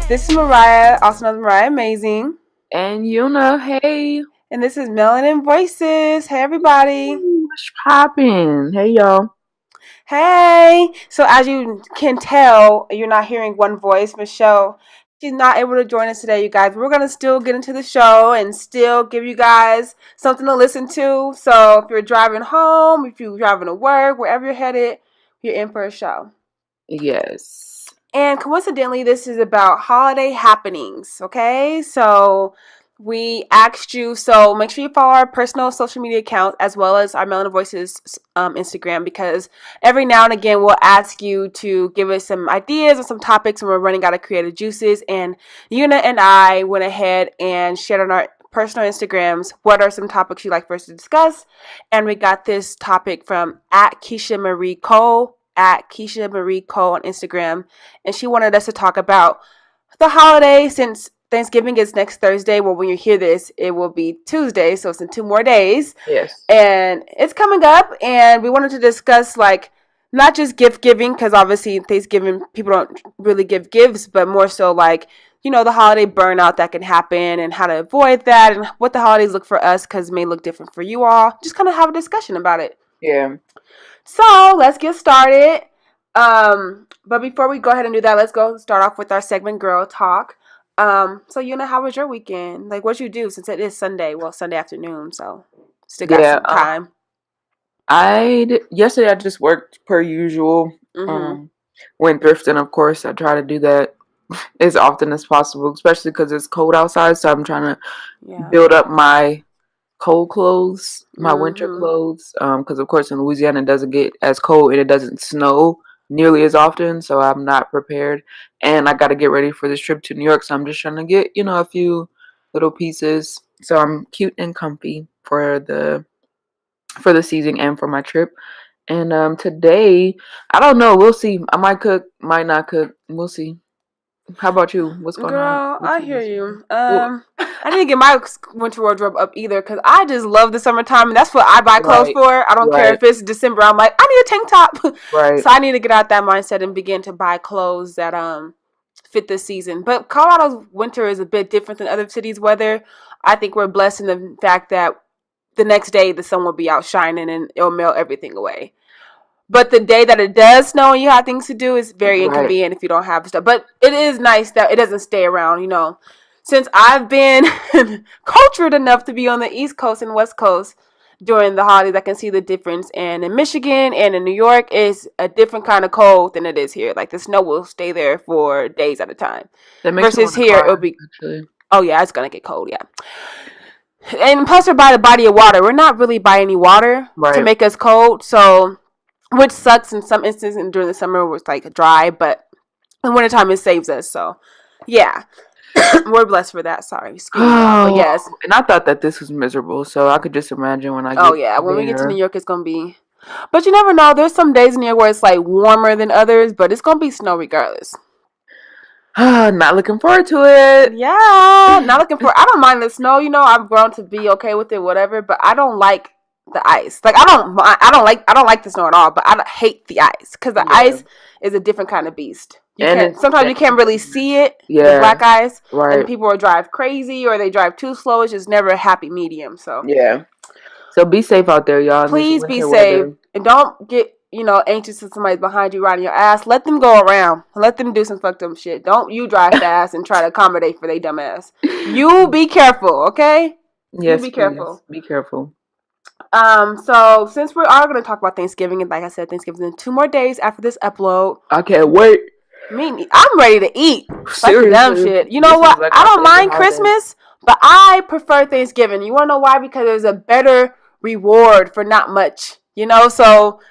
This is Mariah, also known as Mariah Amazing. And hey. And this is Melanin Voices. Hey, everybody. What's poppin'? Hey, y'all. Hey. So, as you can tell, you're not hearing one voice. Michelle, she's not able to join us today, you guys. We're going to still get into the show and still give you guys something to listen to. So, if you're driving home, if you're driving to work, wherever you're headed, you're in for a show. Yes. And coincidentally, this is about holiday happenings, okay? So we asked you, so make sure you follow our personal social media accounts as well as our Melanin Voices Instagram, because every now and again we'll ask you to give us some ideas or some topics when we're running out of creative juices. And Yuna and I went ahead and shared on our personal Instagrams what are some topics you'd like for us to discuss. And we got this topic from @KeishaMarieCole on Instagram, and she wanted us to talk about the holiday since Thanksgiving is next Thursday. Well, when you hear this, it will be Tuesday, so it's in 2 more days. Yes. And it's coming up, and we wanted to discuss, like, not just gift giving, because obviously Thanksgiving, people don't really give gifts, but more so, like, you know, the holiday burnout that can happen and how to avoid that and what the holidays look for us, because it may look different for you all. Just kind of have a discussion about it. Yeah. So let's get started. But before we go ahead and do that, let's go start off with our segment Girl Talk. So Yuna, how was your weekend? Like, what'd you do since it is Sunday? Well, Sunday afternoon, so still got some time. Yesterday I just worked per usual. Went thrifting, of course. I try to do that as often as possible, especially because it's cold outside. So I'm trying to build up my cold clothes, my winter clothes, because of course in Louisiana it doesn't get as cold and it doesn't snow nearly as often, so I'm not prepared, and I got to get ready for this trip to New York, so I'm just trying to get, you know, a few little pieces so I'm cute and comfy for the season and for my trip. And today, I don't know, we'll see. I might cook, might not cook, we'll see. How about you? What's going on? Girl, I hear you. I didn't get my winter wardrobe up either because I just love the summertime, and that's what I buy clothes for. I don't care if it's December. I'm like, I need a tank top. Right. So I need to get out that mindset and begin to buy clothes that fit this season. But Colorado's winter is a bit different than other cities' weather. I think we're blessed in the fact that the next day the sun will be out shining and it'll melt everything away. But the day that it does snow and you have things to do is very inconvenient if you don't have stuff. But it is nice that it doesn't stay around, you know. Since I've been cultured enough to be on the East Coast and West Coast during the holidays, I can see the difference. And in Michigan and in New York, it's a different kind of cold than it is here. Like, the snow will stay there for days at a time. Versus here, it'll be... Actually. Oh, yeah, it's going to get cold, yeah. And plus, we're by the body of water. We're not really by any water to make us cold, so... Which sucks in some instances, and during the summer it was like dry, but in wintertime it saves us. So, yeah, we're blessed for that. Sorry, excuse me. But yes, and I thought that this was miserable, so I could just imagine when I get when we get to New York, it's gonna be. But you never know. There's some days in New York where it's like warmer than others, but it's gonna be snow regardless. Not looking forward to it. Yeah, not looking for. I don't mind the snow. You know, I've grown to be okay with it, whatever. But I don't like the ice. Like, I don't like the snow at all, but I hate the ice because the ice is a different kind of beast. Sometimes you can't really see it, the black ice, and people will drive crazy or they drive too slow. It's just never a happy medium. So so be safe out there, y'all. Please be safe and don't get anxious if somebody's behind you riding your ass. Let them go around. Let them do some fucked up shit. Don't you drive fast and try to accommodate for they dumb ass. You be careful, okay? Yes, you be careful. Be careful. So since we are going to talk about Thanksgiving, and like I said, Thanksgiving in 2 more days after this upload. I can't wait. I'm ready to eat. Seriously. Like dumb shit. You know what? I don't mind Christmas, but I prefer Thanksgiving. You want to know why? Because there's a better reward for not much. You know, so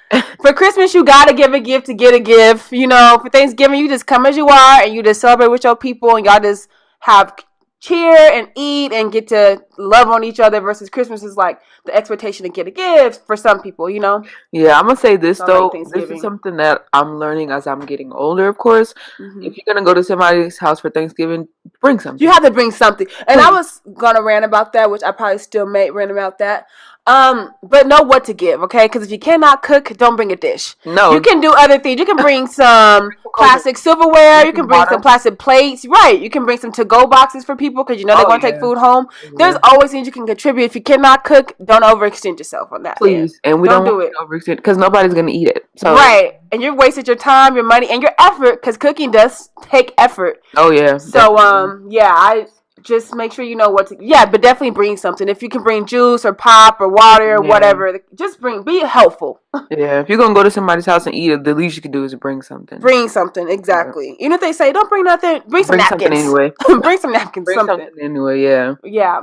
for Christmas, you got to give a gift to get a gift. You know, for Thanksgiving, you just come as you are and you just celebrate with your people and y'all just have cheer and eat and get to love on each other, versus Christmas is like the expectation to get a gift for some people, you know? Yeah, I'm going to say this, though. This is something that I'm learning as I'm getting older, of course. If you're going to go to somebody's house for Thanksgiving, bring something. You have to bring something. And I was going to rant about that, which I probably still may rant about that. But know what to give, okay? Because if you cannot cook, don't bring a dish. No. You can do other things. You can bring some plastic silverware. You can bring some plastic plates. Right. You can bring some to-go boxes for people because you know they're going to take food home. Yeah. There's always things you can contribute. If you cannot cook, don't overextend yourself on that. Please. And we don't do it. Overextend because nobody's going to eat it. So. Right. And you're wasted your time, your money, and your effort because cooking does take effort. Oh, yeah. So, I just make sure you know what to... Yeah, but definitely bring something. If you can bring juice or pop or water or whatever, just be helpful. Yeah, if you're going to go to somebody's house and eat it, the least you can do is bring something. Bring something, exactly. Yeah. Even if they say, don't bring nothing, bring some napkins. Something anyway. Bring some napkins, something anyway, yeah. Yeah.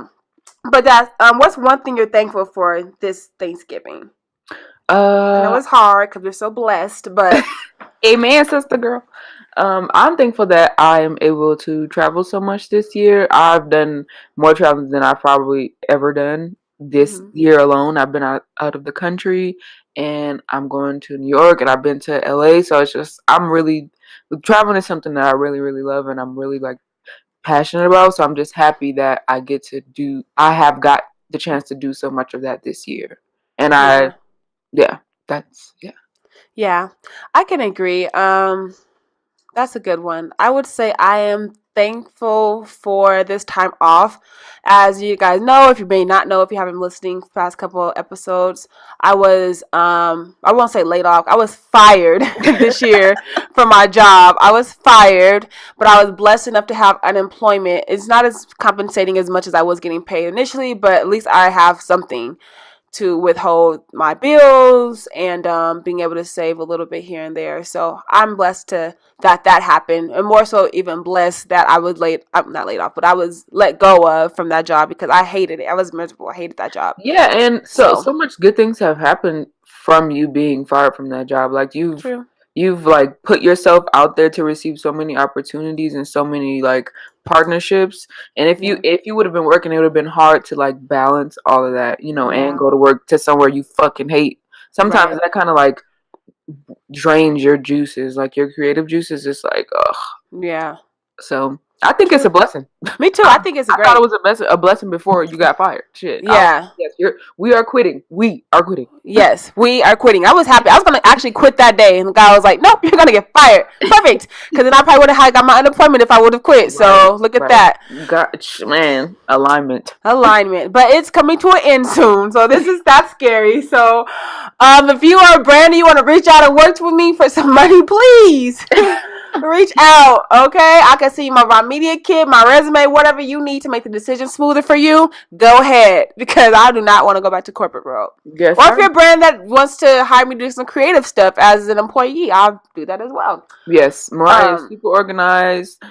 But that's... what's one thing you're thankful for this Thanksgiving? I know it's hard because we're so blessed, but... Amen, sister girl. I'm thankful that I am able to travel so much this year. I've done more traveling than I've probably ever done this year alone. I've been out of the country, and I'm going to New York, and I've been to LA. So it's just, traveling is something that I really, really love, and I'm really passionate about. So I'm just happy that I have got the chance to do so much of that this year. And Yeah, I can agree. That's a good one. I would say I am thankful for this time off. As you guys know, if you may not know, if you haven't been listening the past couple of episodes, I was, I won't say laid off. I was fired this year from my job. I was fired, but I was blessed enough to have unemployment. It's not as compensating as much as I was getting paid initially, but at least I have something to withhold my bills and being able to save a little bit here and there. So I'm blessed that happened, and more so even blessed that I was not laid off, but I was let go of from that job because I hated it. I was miserable. I hated that job. Yeah, and so much good things have happened from you being fired from that job. You've put yourself out there to receive so many opportunities and so many partnerships. And if you would have been working, it would have been hard to balance all of that, and go to work to somewhere you fucking hate. Sometimes that kind of drains your juices, your creative juices. Just ugh. Yeah. So I think it's a blessing. Me too. I think it's I thought it was a blessing before you got fired. Shit. Yeah. We are quitting. We are quitting. Yes, we are quitting. I was happy. I was going to actually quit that day. And the guy was like, nope, you're going to get fired. Perfect. Because then I probably would have got my unemployment if I would have quit. So look at that. Gosh, man. Alignment. But it's coming to an end soon. So that's scary. So if you are brand new, you want to reach out and work with me for some money, please. Reach out, okay? I can see my raw media kit, my resume, whatever you need to make the decision smoother for you. Go ahead, because I do not want to go back to corporate world. Yes, or if you're a brand that wants to hire me to do some creative stuff as an employee, I'll do that as well. Yes, Mariah is super organized,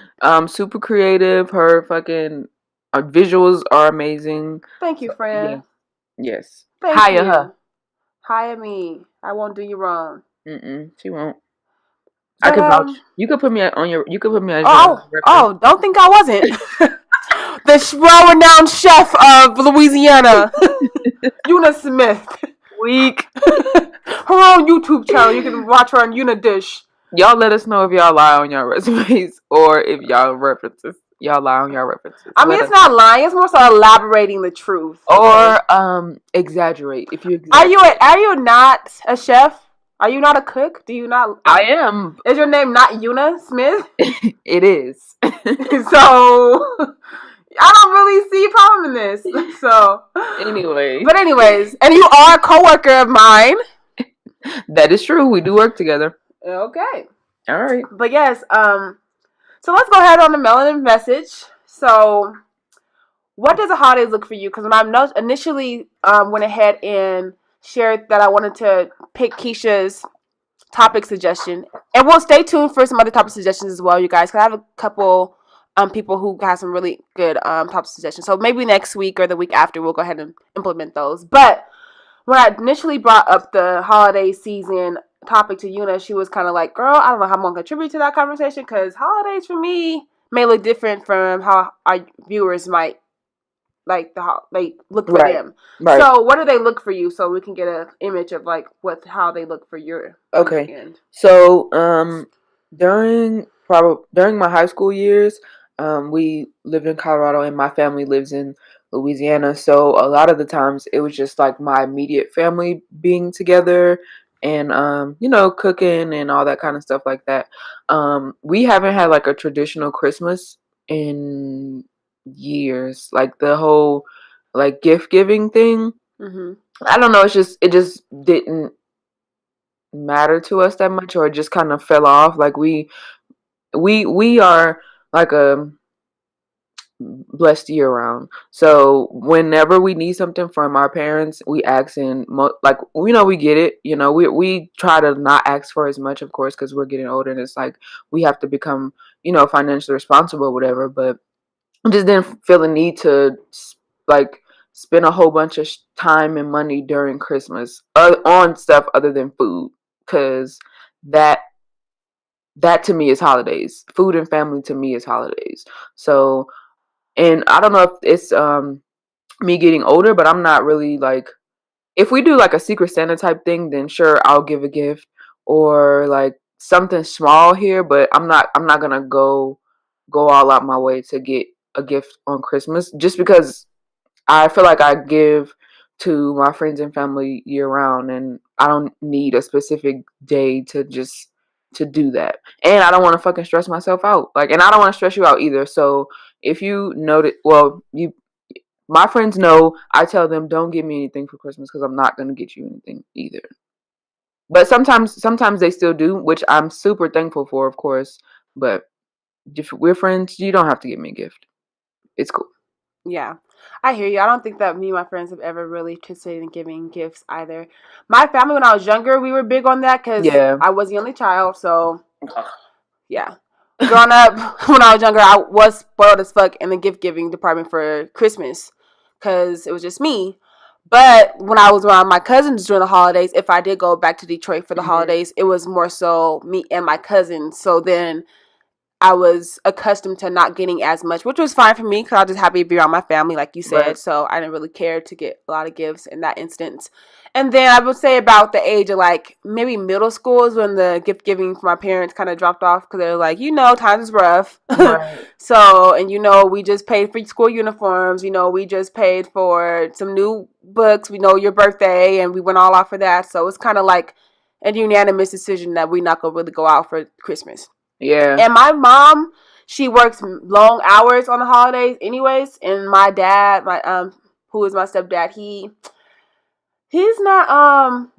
super creative. Her fucking visuals are amazing. Thank you, friend. Yes. Hire her. Hire me. I won't do you wrong. She won't. I could vouch. You could put me on your. You could put me as your don't think I wasn't. The world-renowned chef of Louisiana, Una Smith. Weak. Her own YouTube channel. You can watch her on Una Dish. Y'all let us know if y'all lie on your resumes or if y'all references. Y'all lie on your references. I mean, it's not lying. It's more so elaborating the truth. Or exaggerate. If you exaggerate. Are you not a chef? Are you not a cook? Do you not? I am. Is your name not Una Smith? It is. So, I don't really see a problem in this. So. Anyways. And you are a coworker of mine. That is true. We do work together. Okay. All right. But yes, so let's go ahead on the melanin message. So, what does the holidays look for you? Because when I initially went ahead and shared that I wanted to pick Keisha's topic suggestion, and we'll stay tuned for some other topic suggestions as well, you guys, because I have a couple people who have some really good topic suggestions. So maybe next week or the week after we'll go ahead and implement those. But when I initially brought up the holiday season topic to Una, she was kind of like, girl, I don't know how I'm going to contribute to that conversation because holidays for me may look different from how our viewers might look for them. Right. So what do they look for you so we can get an image of how they look for your end? So during my high school years, we lived in Colorado and my family lives in Louisiana. So a lot of the times it was just like my immediate family being together and cooking and all that kind of stuff like that. We haven't had like a traditional Christmas in years. Like the whole like gift giving thing. Mm-hmm. I don't know. It just didn't matter to us that much, or it just kind of fell off. Like we are like a blessed year round. So whenever we need something from our parents, we ask and like we get it. We try to not ask for as much, of course, because we're getting older, and it's like we have to become financially responsible, or whatever. But I just didn't feel the need to like spend a whole bunch of time and money during Christmas on stuff other than food, because that to me is holidays. Food and family to me is holidays. So, and I don't know if it's me getting older, but I'm not really like, if we do like a Secret Santa type thing, then sure, I'll give a gift or like something small here, but I'm not gonna go all out my way to get a gift on Christmas, just because I feel like I give to my friends and family year round, and I don't need a specific day to do that. And I don't want to fucking stress myself out. Like, and I don't want to stress you out either. So if you know that, well, my friends know, I tell them don't give me anything for Christmas because I'm not gonna get you anything either. But sometimes they still do, which I'm super thankful for, of course. But if we're friends, you don't have to give me a gift. It's cool. Yeah, I hear you. I don't think that me and my friends have ever really participated in giving gifts either. My family, when I was younger, we were big on that because I was the only child. So, yeah. Growing up, when I was younger, I was spoiled as fuck in the gift giving department for Christmas because it was just me. But when I was around my cousins during the holidays, if I did go back to Detroit for the holidays, it was more so me and my cousins. So then I was accustomed to not getting as much, which was fine for me because I was just happy to be around my family, like you said. Right. So I didn't really care to get a lot of gifts in that instance. And then I would say about the age of like maybe middle school is when the gift giving from my parents kind of dropped off because they're like, times is rough. Right. So, and we just paid for school uniforms. We just paid for some new books. We know your birthday, and we went all out for that. So it's kind of like a unanimous decision that we're not going to really go out for Christmas. Yeah. And my mom, she works long hours on the holidays anyways. And my dad, who is my stepdad, he's not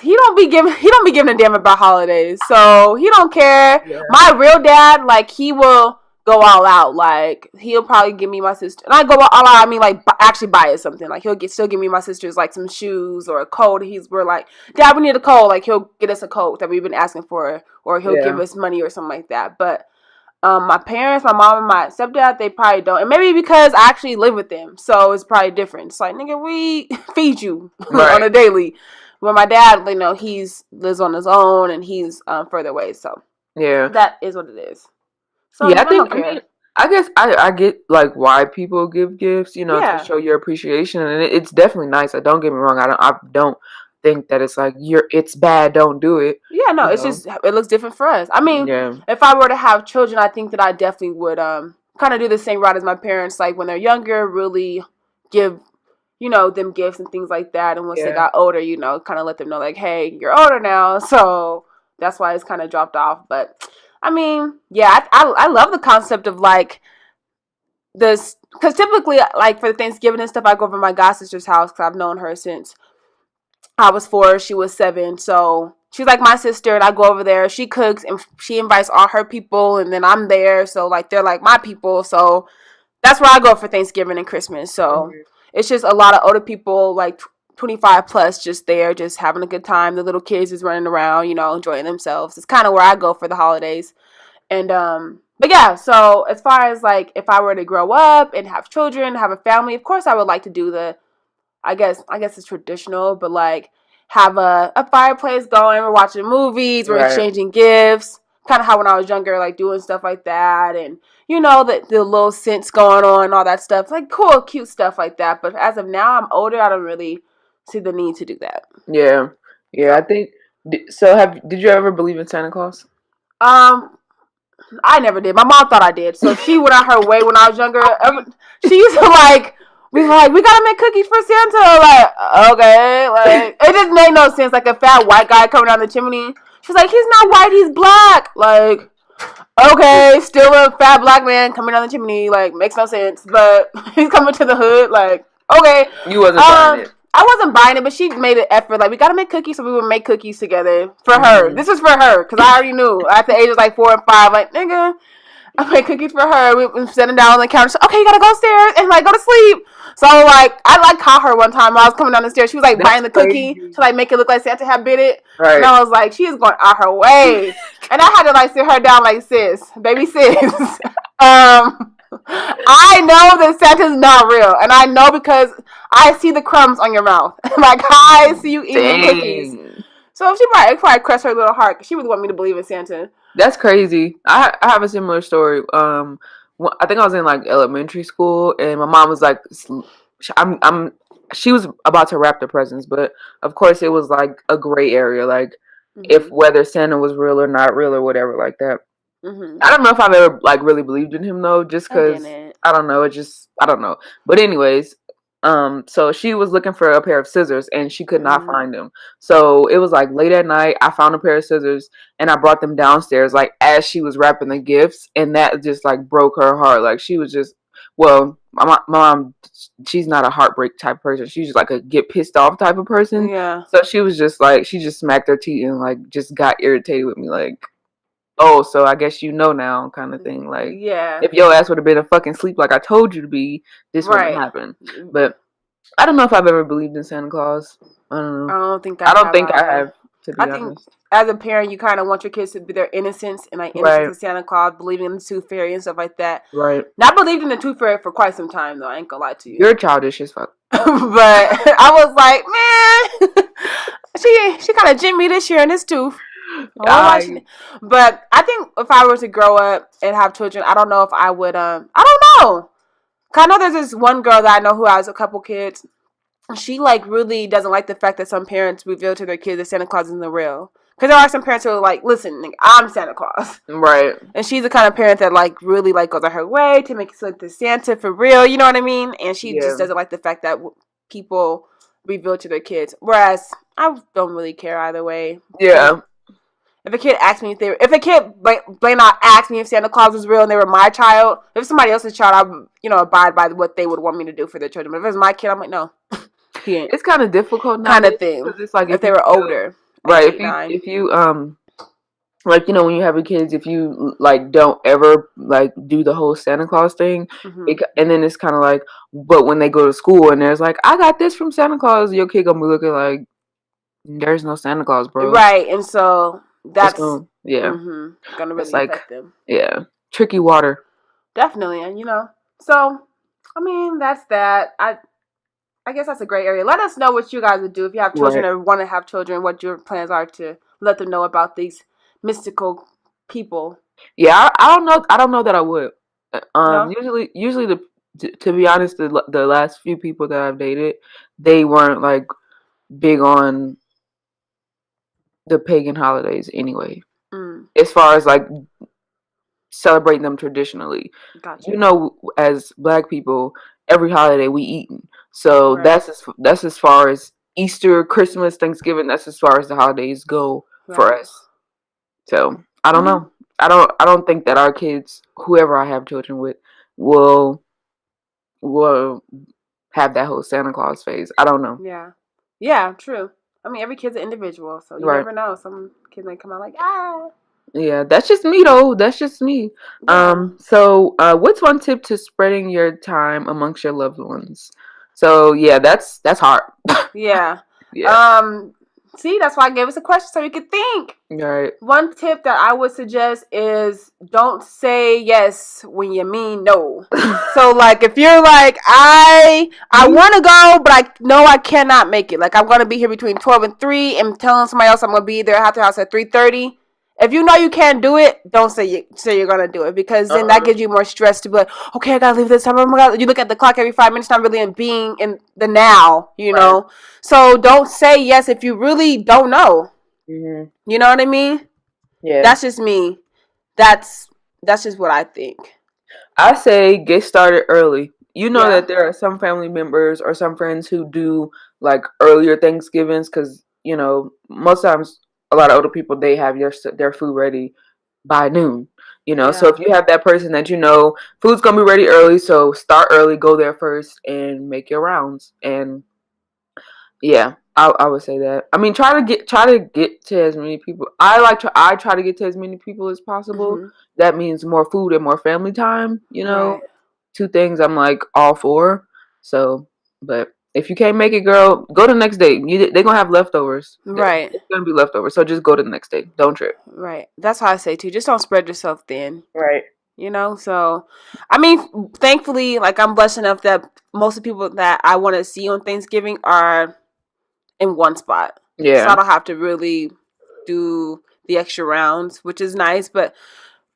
he don't be giving a damn about holidays. So he don't care. Yeah. My real dad, like, he will go all out. Like, he'll probably give me my sister, and I go all out, I mean, like, actually buy us something. Like, he'll still give me my sisters like some shoes or a coat. We're like, Dad, we need a coat. Like, he'll get us a coat that we've been asking for, or he'll give us money or something like that. But my parents, my mom and my stepdad, they probably don't. And maybe because I actually live with them, so it's probably different. It's like, nigga, we feed you on a daily. But my dad, he's lives on his own, and he's further away. So yeah, that is what it is. So yeah, I guess I get like why people give gifts, to show your appreciation, and it's definitely nice. Don't get me wrong. I don't think that it's like it's bad, don't do it. Yeah, no, it's just it looks different for us. I mean, if I were to have children, I think that I definitely would kind of do the same route as my parents. Like when they're younger, really give them gifts and things like that. And once they got older, kind of let them know like, hey, you're older now, so that's why it's kind of dropped off. But I mean, yeah, I love the concept of like this, because typically, like for Thanksgiving and stuff, I go over to my god sister's house because I've known her since I was 4, she was 7, so she's like my sister, and I go over there. She cooks and she invites all her people, and then I'm there, so like they're like my people. So that's where I go for Thanksgiving and Christmas. So it's just a lot of older people, like 25 plus, just there, just having a good time. The little kids is running around, enjoying themselves. It's kind of where I go for the holidays. And but yeah, so as far as like if I were to grow up and have children, have a family, of course I would like to do the I guess it's traditional, but like have a fireplace going, we're watching movies, we're exchanging gifts, kind of how when I was younger, like doing stuff like that, and the little scents going on, all that stuff, like cool, cute stuff like that. But as of now, I'm older, I don't really see the need to do that. Yeah, I think so. Did you ever believe in Santa Claus? I never did. My mom thought I did, so she went out her way when I was younger. She used to like we gotta make cookies for Santa. Like, okay, like it just made no sense. Like a fat white guy coming down the chimney. She's like, he's not white, he's black. Like, okay, still a fat black man coming down the chimney. Like, makes no sense. But he's coming to the hood. Like, okay. You wasn't buying it. I wasn't buying it, but she made an effort. Like, we gotta make cookies, so we would make cookies together for her. This was for her, because I already knew at the age of like 4 and 5. Like, nigga, I made cookies for her. We were sitting down on the counter. So, okay, you gotta go upstairs and like go to sleep. So like, I like caught her one time while I was coming down the stairs. She was like biting the cookie to like make it look like Santa had bit it. Right. And I was like, she is going out her way. And I had to like sit her down like, sis, baby sis. I know that Santa's not real, and I know because I see the crumbs on your mouth. Like, I see you eating cookies. So she probably crushed her little heart, because she would want me to believe in Santa. That's crazy. I have a similar story. I think I was in like elementary school, and my mom was like, she was about to wrap the presents, but of course it was like a gray area, like if whether Santa was real or not real or whatever like that. I don't know if I've ever like really believed in him though, just because I don't know. I don't know. But anyways, so she was looking for a pair of scissors and she could not find them. So it was like late at night. I found a pair of scissors and I brought them downstairs like as she was wrapping the gifts, and that just like broke her heart. Like she was just, well, my mom, she's not a heartbreak type person. She's just like a get pissed off type of person. Yeah. So she was just like, she just smacked her teeth and like just got irritated with me, like, oh, so I guess you know now, kind of thing. Like, yeah, if your ass would have been a fucking sleep like I told you to be, this wouldn't happen. But I don't know if I've ever believed in Santa Claus. I don't know. I don't think I have. To be honest, think as a parent, you kind of want your kids to be their innocence and like innocence of Santa Claus, believing in the tooth fairy and stuff like that. Right. Not believed in the tooth fairy for quite some time though. I ain't gonna lie to you. You're childish as fuck. But I was like, man, she kind of jimped me this year in this tooth. But I think if I were to grow up and have children, I don't know if I would. I don't know. I know there's this one girl that I know who has a couple kids. She like really doesn't like the fact that some parents reveal to their kids that Santa Claus isn't real. Because there are some parents who are like, listen, I'm Santa Claus. Right. And she's the kind of parent that like really like goes out her way to make it like the Santa for real. You know what I mean? And she just doesn't like the fact that people reveal to their kids. Whereas I don't really care either way. Yeah. If a kid asked me if a kid blame out asked me if Santa Claus was real and they were my child, if somebody else's child, I would, abide by what they would want me to do for their children. But if it was my kid, I'm like, no. It's kind of difficult now. Kind of thing. It's like if they were older. Right. If you like, when you have your kids, if you like don't ever like do the whole Santa Claus thing, and then it's kind of like, but when they go to school and there's like, I got this from Santa Claus, your kid gonna be looking like, there's no Santa Claus, bro. Right. And so that's gonna really affect them. Yeah, tricky water. Definitely, and so I mean that's that. I guess that's a great area. Let us know what you guys would do if you have children or want to have children. What your plans are to let them know about these mystical people. Yeah, I don't know. I don't know that I would. No? Usually to be honest, the last few people that I've dated, they weren't like big on the pagan holidays anyway. As far as like celebrating them traditionally. Gotcha. As Black people, every holiday we eating. So that's as far as Easter, Christmas, Thanksgiving, that's as far as the holidays go for us. So I don't know. I don't think that our kids, whoever I have children with, will have that whole Santa Claus phase. I don't know. Yeah. Yeah, true. I mean, every kid's an individual, so you never know. Some kids may come out like, ah. Yeah, that's just me though. That's just me. Yeah. So what's one tip to spreading your time amongst your loved ones? So yeah, that's hard. Yeah. Yeah. See, that's why I gave us a question so we could think. Right. One tip that I would suggest is don't say yes when you mean no. So like if you're like, I want to go, but I know I cannot make it. Like I'm going to be here between 12 and 3 and telling somebody else I'm going to be there at the house at 3:30. If you know you can't do it, don't say you're going to do it, because then that gives you more stress to be like, okay, I got to leave this time. Oh my God. You look at the clock every 5 minutes, not really in being in the now, know? So don't say yes if you really don't know. Mm-hmm. You know what I mean? Yeah. That's just me. That's just what I think. I say get started early. you know that there are some family members or some friends who do like earlier Thanksgivings because, you know, most times a lot of older people, they have their food ready by noon, you know. So if you have that person that you know food's gonna be ready early, so start early, go there first and make your rounds. And yeah, I would say that. I mean, try to get to as many people. I try to get to as many people as possible. Mm-hmm. That means more food and more family time, you know. Right. Two things I'm like all for. So, but if you can't make it, girl, go the next day. They're gonna have leftovers. Right. It's gonna be leftovers. So just go to the next day. Don't trip. Right. That's how I say too. Just don't spread yourself thin. Right. You know, so I mean, thankfully, like I'm blessed enough that most of the people that I want to see on Thanksgiving are in one spot. Yeah. So I don't have to really do the extra rounds, which is nice. But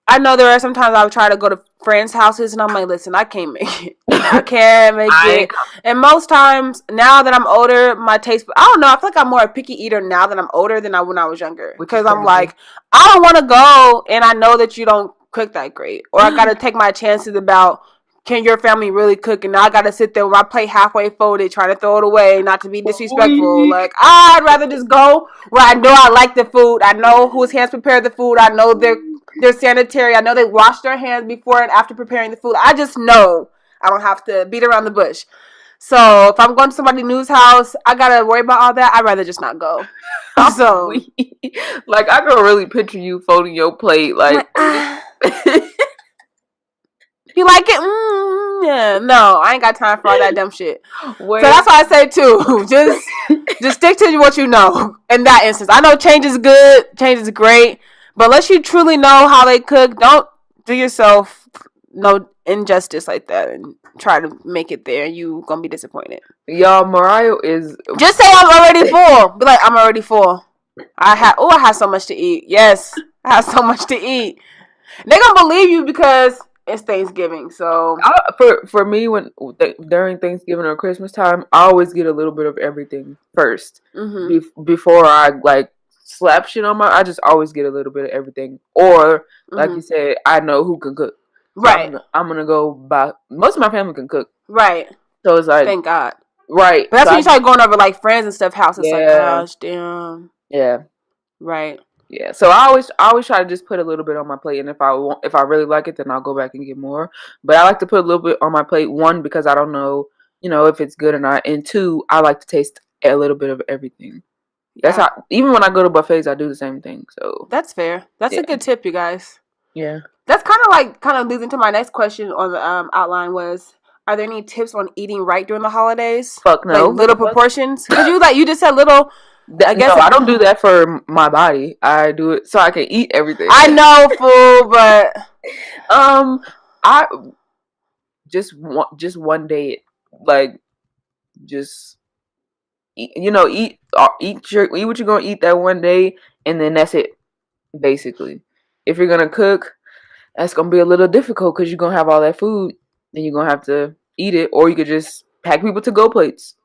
I know there are sometimes I would try to go to friends' houses and I'm like, listen, I can't make it. I can't make it. And most times, now that I'm older, my taste, I don't know, I feel like I'm more a picky eater now that I'm older than when I was younger. Because I'm like, I don't want to go and I know that you don't cook that great. Or I got to take my chances about, can your family really cook? And now I got to sit there with my plate halfway folded, trying to throw it away, not to be disrespectful. Like, I'd rather just go where I know I like the food. I know whose hands prepared the food. I know they're sanitary. I know they wash their hands before and after preparing the food. I just know I don't have to beat around the bush. So if I'm going to somebody new's house, I got to worry about all that. I'd rather just not go. So, like, I can really picture you folding your plate. Like, you like it? Yeah. No, I ain't got time for all that dumb shit. Wait. So that's why I say too, just stick to what you know. In that instance, I know change is good, change is great, but unless you truly know how they cook, don't do yourself no injustice like that and try to make it there. You gonna be disappointed. Y'all, Mariah is just say I'm already full. Be like, I'm already full. I have so much to eat. Yes, I have so much to eat. They gonna believe you because it's Thanksgiving. So for me, during Thanksgiving or Christmas time, I always get a little bit of everything first. Mm-hmm. Before I like slap shit on I just always get a little bit of everything. Or like you said, I know who can cook. So right. I'm gonna go buy. Most of my family can cook. Right. So it's like, thank God. Right. But that's when you start going over like friends and stuff houses. Like, gosh, damn. Yeah. Right. Yeah, so I always try to just put a little bit on my plate, and if I really like it, then I'll go back and get more. But I like to put a little bit on my plate. One, because I don't know, if it's good or not, and two, I like to taste a little bit of everything. Yeah. That's how. Even when I go to buffets, I do the same thing. So that's fair. That's a good tip, you guys. Yeah. That's kind of leads into my next question on the outline was. Are there any tips on eating right during the holidays? Fuck no. Like little proportions? Because you just said little. I guess no, I don't do that for my body. I do it so I can eat everything. I know, fool, but I just one day, like, just eat what you're gonna eat that one day, and then that's it. Basically, if you're gonna cook, that's gonna be a little difficult because you're gonna have all that food, and you're gonna have to eat it, or you could just pack people to go plates.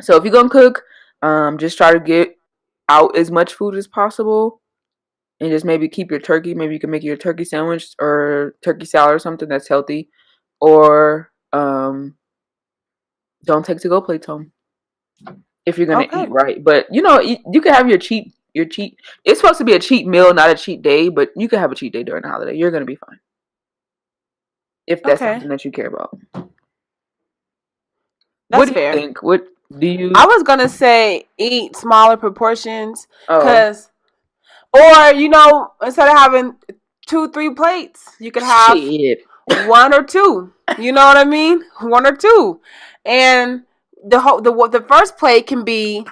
So if you're gonna cook, just try to get out as much food as possible, and just maybe keep your turkey. Maybe you can make your turkey sandwich or turkey salad or something that's healthy, or don't take to go plates home if you're gonna eat right. But you can have your cheat. It's supposed to be a cheat meal, not a cheat day, but you can have a cheat day during the holiday. You're gonna be fine if that's something that you care about. That's what do fair. You think? What do you? I was gonna say eat smaller proportions, because, or instead of having 2-3 plates, you could have 1 or 2. You know what I mean? 1 or 2, and the first plate can be,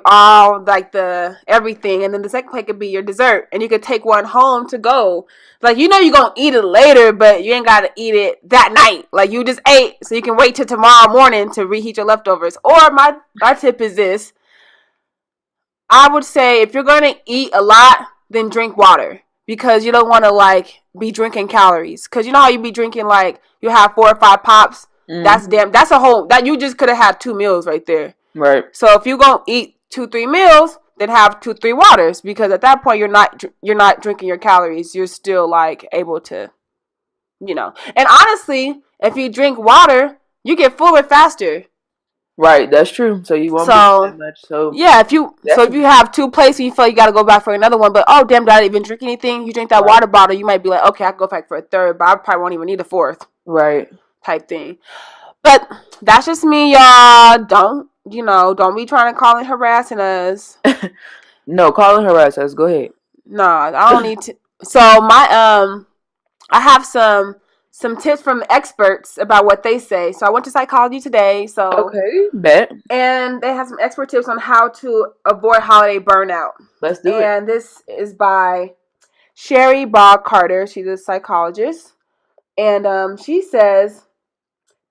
all like the everything, and then the second plate could be your dessert, and you could take one home to go. Like, you're gonna eat it later, but you ain't gotta eat it that night. Like, you just ate, so you can wait till tomorrow morning to reheat your leftovers. Or my tip is this: I would say if you're gonna eat a lot, then drink water, because you don't want to like be drinking calories. Because you know how you be drinking, like, you have 4 or 5 pops. That's a whole that you just could have had 2 meals right there. Right. So if you're gonna eat 2-3 meals, then have 2-3 waters, because at that point you're not drinking your calories. You're still like able to, And honestly, If you drink water, you get fuller faster. Right, that's true. So you won't be that much. So yeah, if you have 2 plates and you feel you got to go back for another one, but oh damn, did I even drink anything? You drink that water bottle, you might be like, okay, I can go back for a third, but I probably won't even need a fourth. Right. Type thing. But that's just me, y'all. Don't be trying to call and harassing us. No, call and harass us. Go ahead. No, I don't need to. So I have some tips from experts about what they say. So I went to psychology today. So okay, bet. And they have some expert tips on how to avoid holiday burnout. Let's do it. And this is by Sherry Bog Carter. She's a psychologist, and she says,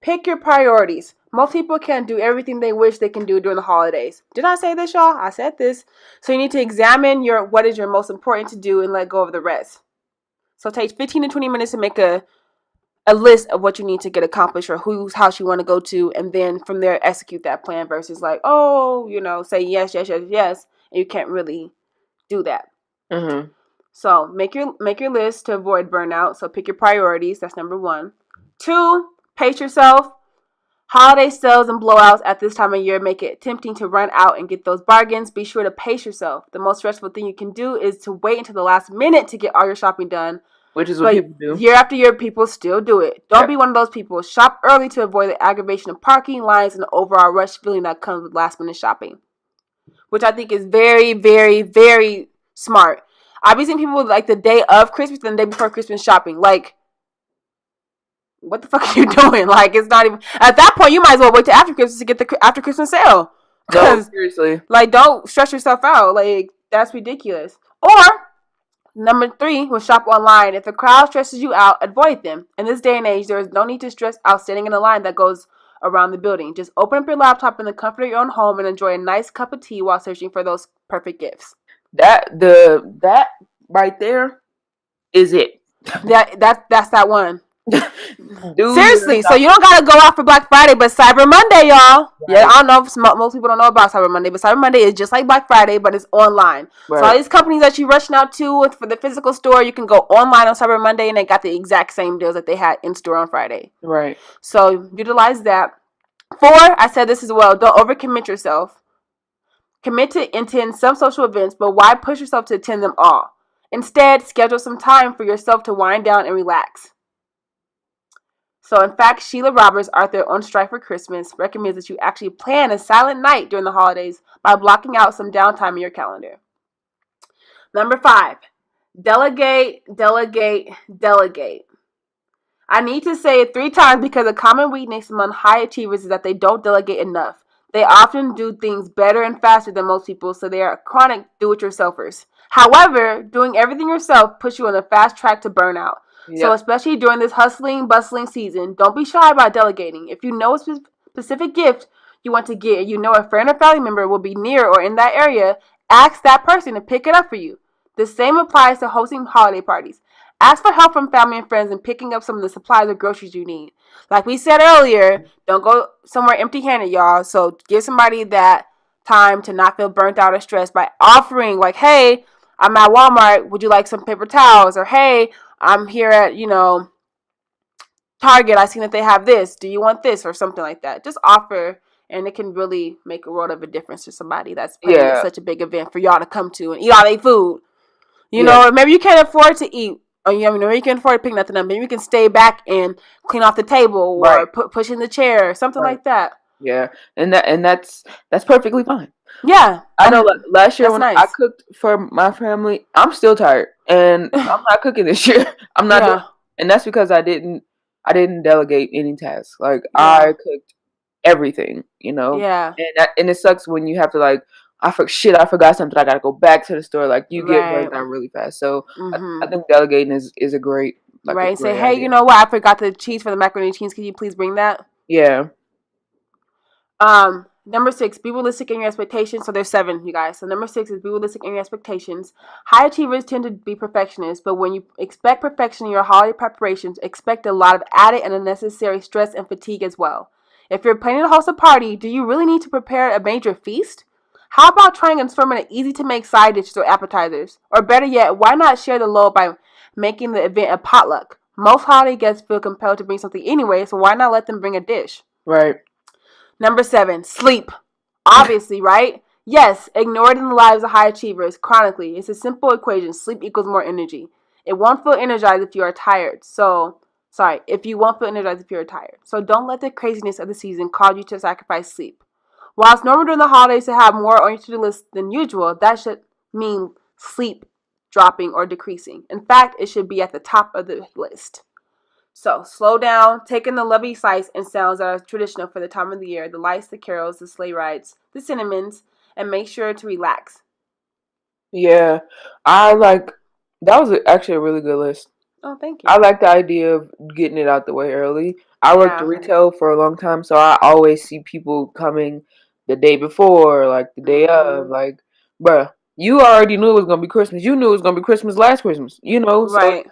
pick your priorities. Most people can't do everything they wish they can do during the holidays. Did I say this, y'all? I said this. So you need to examine what is your most important to do and let go of the rest. So it takes 15 to 20 minutes to make a list of what you need to get accomplished or whose house you want to go to, and then from there execute that plan versus like, say yes, yes, yes, yes, and you can't really do that. Mm-hmm. So make your list to avoid burnout. So pick your priorities. That's number 1. 2, pace yourself. Holiday sales and blowouts at this time of year make it tempting to run out and get those bargains. Be sure to pace yourself. The most stressful thing you can do is to wait until the last minute to get all your shopping done. Which is what people do. Year after year, people still do it. Don't be one of those people. Shop early to avoid the aggravation of parking lines and the overall rush feeling that comes with last minute shopping. Which I think is very, very, very smart. I've been seeing people like the day of Christmas and the day before Christmas shopping. Like, what the fuck are you doing? Like, it's not even... At that point, you might as well wait till after Christmas to get the after Christmas sale. No, seriously. Like, don't stress yourself out. Like, that's ridiculous. Or... Number 3 was shop online. If a crowd stresses you out, avoid them. In this day and age, there is no need to stress out standing in a line that goes around the building. Just open up your laptop in the comfort of your own home and enjoy a nice cup of tea while searching for those perfect gifts. That right there is it. That's that one. Seriously, so you don't gotta go out for Black Friday, but Cyber Monday, y'all. Right. Yeah, I don't know if most people don't know about Cyber Monday, but Cyber Monday is just like Black Friday, but it's online. Right. So all these companies that you rushing out to for the physical store, you can go online on Cyber Monday, and they got the exact same deals that they had in store on Friday. Right. So utilize that. 4, I said this as well. Don't overcommit yourself. Commit to attend some social events, but why push yourself to attend them all? Instead, schedule some time for yourself to wind down and relax. So, in fact, Sheila Roberts, author on Strike for Christmas, recommends that you actually plan a silent night during the holidays by blocking out some downtime in your calendar. Number 5, delegate, delegate, delegate. I need to say it 3 times because a common weakness among high achievers is that they don't delegate enough. They often do things better and faster than most people, so they are chronic do-it-yourselfers. However, doing everything yourself puts you on a fast track to burnout. Yep. So especially during this hustling, bustling season, don't be shy about delegating. If you know a specific gift you want to get, you know a friend or family member will be near or in that area, ask that person to pick it up for you. The same applies to hosting holiday parties. Ask for help from family and friends in picking up some of the supplies or groceries you need. Like we said earlier, don't go somewhere empty-handed, y'all. So give somebody that time to not feel burnt out or stressed by offering, like, hey, I'm at Walmart. Would you like some paper towels? Or, hey, I'm here at, Target. I seen that they have this. Do you want this? Or something like that. Just offer, and it can really make a world of a difference to somebody that's planning such a big event for y'all to come to and eat all their food. You know, maybe you can't afford to eat. Or, maybe you can afford to pick nothing up. Maybe you can stay back and clean off the table or push in the chair or something like that. Yeah, and that's perfectly fine. Yeah, I know. Last year when I cooked for my family, I'm still tired, and I'm not cooking this year. I'm not, doing, and that's because I didn't delegate any tasks. Like I cooked everything, Yeah, and it sucks when you have to I forgot something. I gotta go back to the store. Like you get burnt out really fast. So I think delegating is a great Say, hey, you know what? I forgot the cheese for the macaroni and cheese. Can you please bring that? Yeah. Number 6, be realistic in your expectations. So there's 7, you guys. So number 6 is be realistic in your expectations. High achievers tend to be perfectionists, but when you expect perfection in your holiday preparations, expect a lot of added and unnecessary stress and fatigue as well. If you're planning to host a party, do you really need to prepare a major feast? How about trying and experimenting easy-to-make side dishes or appetizers? Or better yet, why not share the load by making the event a potluck? Most holiday guests feel compelled to bring something anyway, so why not let them bring a dish? Right. Number 7, sleep. Obviously, right? Yes, ignored in the lives of high achievers chronically. It's a simple equation. Sleep equals more energy. It won't feel energized if you are tired. If you won't feel energized if you're tired. So don't let the craziness of the season cause you to sacrifice sleep. While it's normal during the holidays to have more on your to-do list than usual, that should mean sleep dropping or decreasing. In fact, it should be at the top of the list. So slow down, take in the lovely sights and sounds that are traditional for the time of the year, the lights, the carols, the sleigh rides, the cinnamons, and make sure to relax. Yeah, that was actually a really good list. Oh, thank you. I like the idea of getting it out the way early. I worked retail for a long time, so I always see people coming the day before, like the day of, like, bruh, you already knew it was gonna be Christmas. You knew it was gonna be Christmas last Christmas, So Right.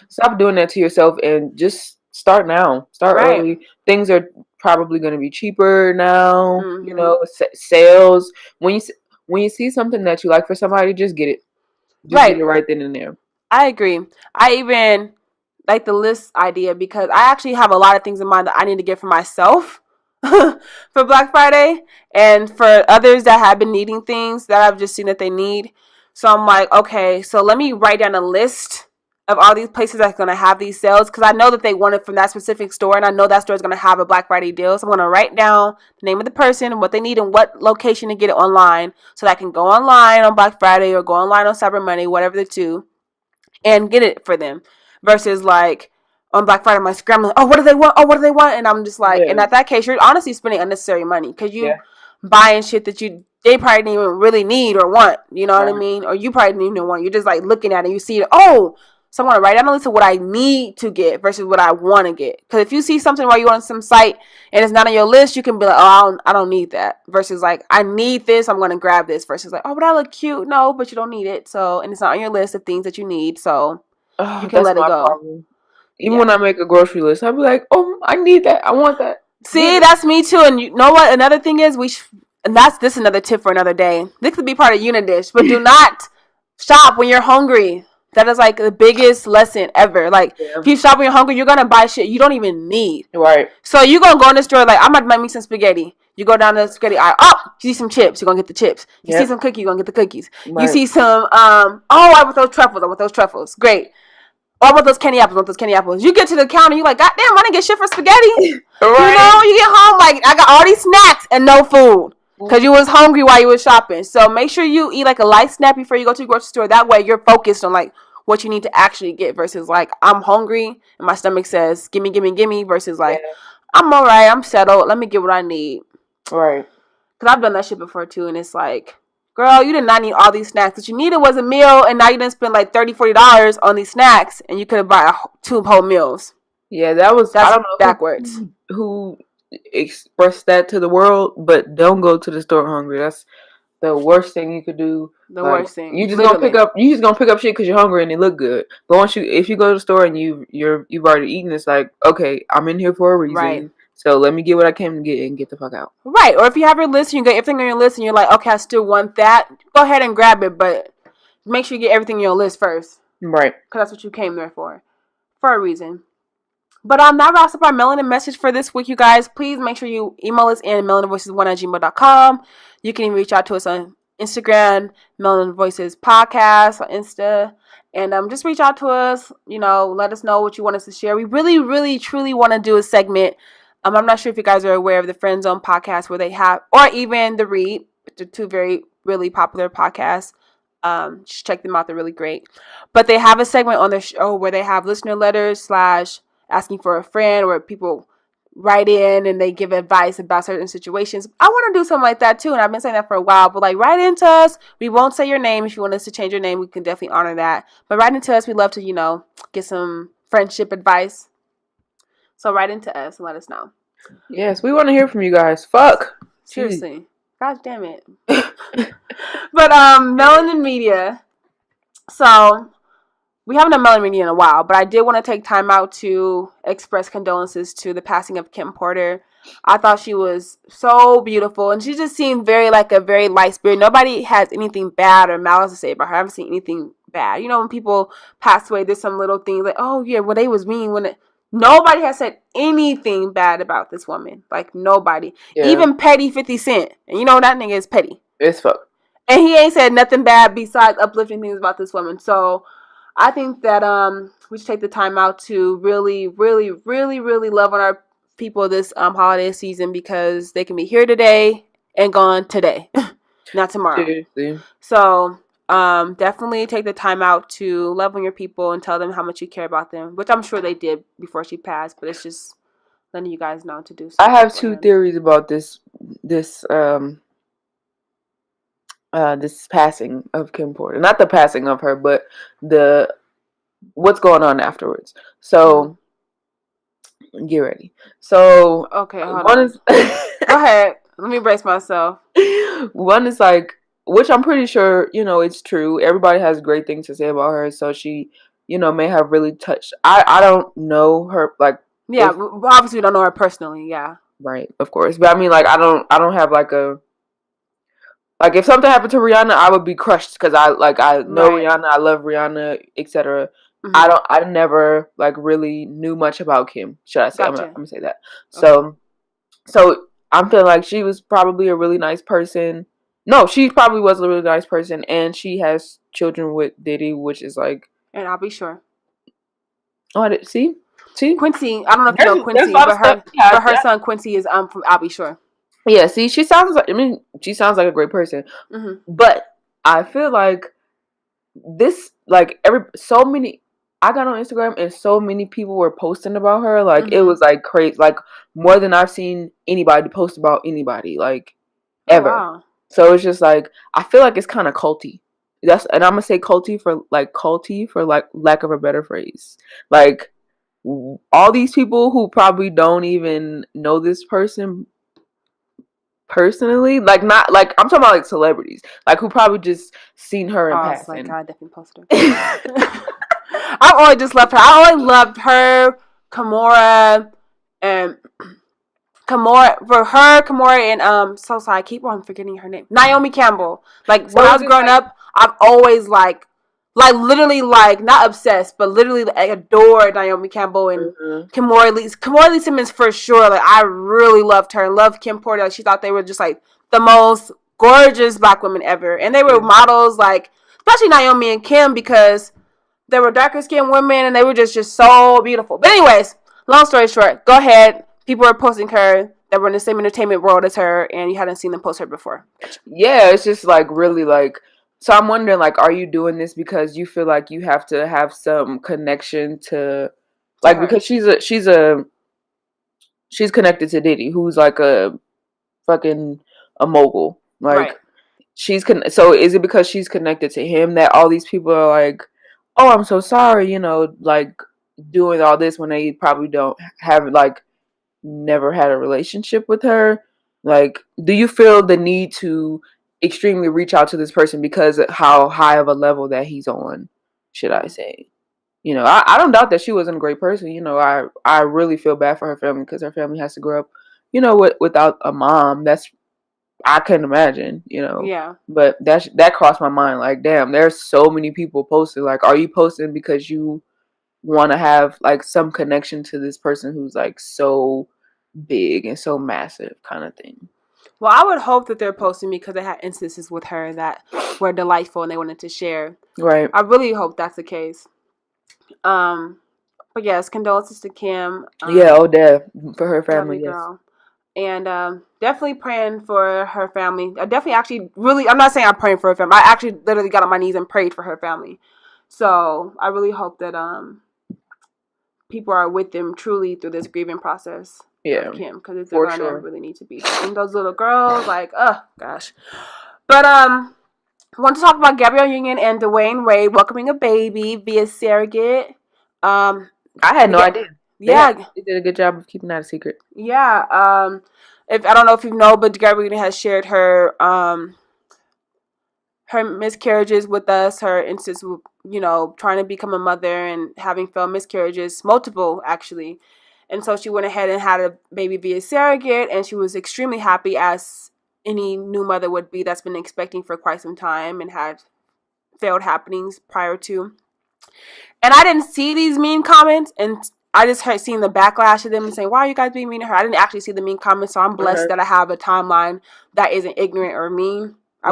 stop doing that to yourself and just start now. Start early. Things are probably gonna be cheaper now. Sales. When you see something that you like for somebody, just get it. Just get it right then and there. I agree. I even like the list idea because I actually have a lot of things in mind that I need to get for myself for Black Friday and for others that have been needing things that I've just seen that they need. So I'm like, okay, so let me write down a list of all these places that's going to have these sales because I know that they want it from that specific store and I know that store is going to have a Black Friday deal. So I'm going to write down the name of the person, what they need, and what location to get it online so that I can go online on Black Friday or go online on Cyber Monday, whatever the two, and get it for them versus like on Black Friday I'm scrambling, oh, what do they want, and I'm just like, and at that case you're honestly spending unnecessary money because you buying shit that they probably didn't even really need or want, you know what I mean, or you probably didn't even want. You're just like looking at it, you see it, so I want to write down a list of what I need to get versus what I want to get. Because if you see something while you're on some site and it's not on your list, you can be like, oh, I don't need that. Versus like, I need this, I'm going to grab this. Versus like, oh, but that look cute. No, but you don't need it. So, and it's not on your list of things that you need. So you can let it go. Problem. Even when I make a grocery list, I'll be like, oh, I need that. I want that. See, that's me too. And you know what? Another thing is and this another tip for another day. This could be part of Unidish, but do not shop when you're hungry. That is like the biggest lesson ever. Like, if you shop when you're hungry, you're going to buy shit you don't even need. Right. So you're going to go in the store like, I'm about to make me some spaghetti. You go down to the spaghetti aisle. Oh, you see some chips. You're going to get the chips. You see some cookies. You're going to get the cookies. Right. You see some, I want those truffles. I want those truffles. Great. Oh, I want those candy apples. You get to the counter, you're like, God damn, I didn't get shit for spaghetti. Right. You get home like, I got all these snacks and no food. Because you was hungry while you was shopping. So make sure you eat like a light snack before you go to the grocery store. That way you're focused on like what you need to actually get versus like, I'm hungry and my stomach says, gimme versus like, I'm all right, I'm settled. Let me get what I need. Right. Because I've done that shit before too. And it's like, girl, you did not need all these snacks. What you needed was a meal, and now you didn't spend like $30, $40 on these snacks, and you could have bought 2 whole meals. Yeah, that's I don't know backwards. Who expressed that to the world, but don't go to the store hungry. That's the worst thing you could do. The worst thing. You just gonna pick up shit because you're hungry and it look good. But if you go to the store and you've already eaten, it's like, okay, I'm in here for a reason. Right. So let me get what I came to get and get the fuck out. Right. Or if you have your list and you got everything on your list and you're like, okay, I still want that, go ahead and grab it, but make sure you get everything on your list first. Right. Because that's what you came there for a reason. But that wraps up our Melanin message for this week, you guys. Please make sure you email us in melaninvoices1@gmail.com. You can reach out to us on Instagram, Melanin Voices Podcast on Insta. And just reach out to us, let us know what you want us to share. We really, really, truly want to do a segment. I'm not sure if you guys are aware of the Friend Zone podcast where they have, or even the R.I.P, the 2 very, really popular podcasts. Just check them out. They're really great. But they have a segment on their show where they have listener letters / asking for a friend, where people write in and they give advice about certain situations. I want to do something like that too, and I've been saying that for a while. But like, write into us. We won't say your name. If you want us to change your name, we can definitely honor that. But write into us. We'd love to, get some friendship advice. So write into us and let us know. Yes, we want to hear from you guys. Fuck. Seriously. God damn it. But Melanin Media. So we haven't done Melanin Media in a while, but I did want to take time out to express condolences to the passing of Kim Porter. I thought she was so beautiful, and she just seemed very light spirit. Nobody has anything bad or malice to say about her. I haven't seen anything bad. You know, when people pass away, there's some little things like, oh yeah, well they was mean when it. Nobody has said anything bad about this woman. Like nobody, even petty 50 Cent, and you know that nigga is petty. It's fuck. And he ain't said nothing bad besides uplifting things about this woman. So I think that we should take the time out to really, really, really, really love on our people this holiday season, because they can be here today and gone today, not tomorrow. Seriously. So definitely take the time out to love on your people and tell them how much you care about them, which I'm sure they did before she passed, but it's just letting you guys know to do so. I have two theories about this passing of Kim Porter. Not the passing of her, but what's going on afterwards. So get ready. So okay, hold on. Go ahead. Let me brace myself. One is like, which I'm pretty sure, you know, it's true. Everybody has great things to say about her. So she, you know, may have really touched. I don't know her, like. Yeah, obviously we don't know her personally. Yeah. Right, of course. But I mean, like, I don't have like a. Like, if something happened to Rihanna, I would be crushed because I know Rihanna, I love Rihanna, etc. Mm-hmm. I never like really knew much about Kim. Should I say? Gotcha. I'm gonna say that. Okay. So I'm feeling like she was probably a really nice person. No, she probably was a really nice person, and she has children with Diddy, which is like. And I'll be sure. Oh, see Quincy. I don't know if you know Quincy, but her son Quincy is from I'll be sure. Yeah, see, she sounds like a great person. Mm-hmm. But I feel like so many. I got on Instagram and so many people were posting about her. Like, mm-hmm. It was like crazy, like more than I've seen anybody post about anybody, like ever. Wow. So it's just like, I feel like it's kind of culty. And I'm gonna say culty for lack of a better phrase. Like, all these people who probably don't even know this person personally, like, not like, I'm talking about like celebrities, like, who probably just seen her in passing. Like, God, definitely posted her. I always just loved her. I always loved her, Kimora, and so sorry, I keep on forgetting her name. Naomi Campbell. Like, when I was growing up, I've always like literally, like, not obsessed, but literally like, adored Naomi Campbell and mm-hmm. Kimora Lee Simmons for sure. Like, I really loved her and loved Kim Porter. Like, she thought they were just like the most gorgeous black women ever, and they were models, like, especially Naomi and Kim, because they were darker skinned women and they were just so beautiful. But anyways, long story short, go ahead. People are posting her that were in the same entertainment world as her, and you hadn't seen them post her before. Yeah, it's just like really like. So I'm wondering, like, are you doing this because you feel like you have to have some connection to like, because she's connected to Diddy, who's like a fucking a mogul. Like, right. So is it because she's connected to him that all these people are like, oh, I'm so sorry, you know, like, doing all this when they probably don't have, like, never had a relationship with her? Like, do you feel the need to extremely reach out to this person because of how high of a level that he's on, should I say? You know, I don't doubt that she wasn't a great person. You know, I really feel bad for her family because her family has to grow up, you know, without a mom. I couldn't imagine, you know. Yeah. But that crossed my mind. Like, damn, there's so many people posting. Like, are you posting because you want to have like some connection to this person who's like so big and so massive, kind of thing? Well, I would hope that they're posting because they had instances with her that were delightful and they wanted to share. Right. I really hope that's the case. But yes, condolences to Kim. For her family, yes. Girl. And definitely praying for her family. I'm not saying I'm praying for her family. I actually literally got on my knees and prayed for her family. So I really hope that people are with them truly through this grieving process. Yeah, Kim, because it's gonna really need to be. And those little girls, like, oh gosh. But I want to talk about Gabrielle Union and Dwayne Wade welcoming a baby via surrogate. I had no idea. Yeah, they did a good job of keeping that a secret. Yeah. If I don't know if you know, but Gabrielle Union has shared her miscarriages with us, her instance, you know, trying to become a mother and having failed miscarriages, multiple actually. And so she went ahead and had a baby via surrogate, and she was extremely happy, as any new mother would be that's been expecting for quite some time and had failed happenings prior to. And I didn't see these mean comments, and I just heard seeing the backlash of them and saying, why are you guys being mean to her? I didn't actually see the mean comments, so I'm blessed that I have a timeline that isn't ignorant or mean. I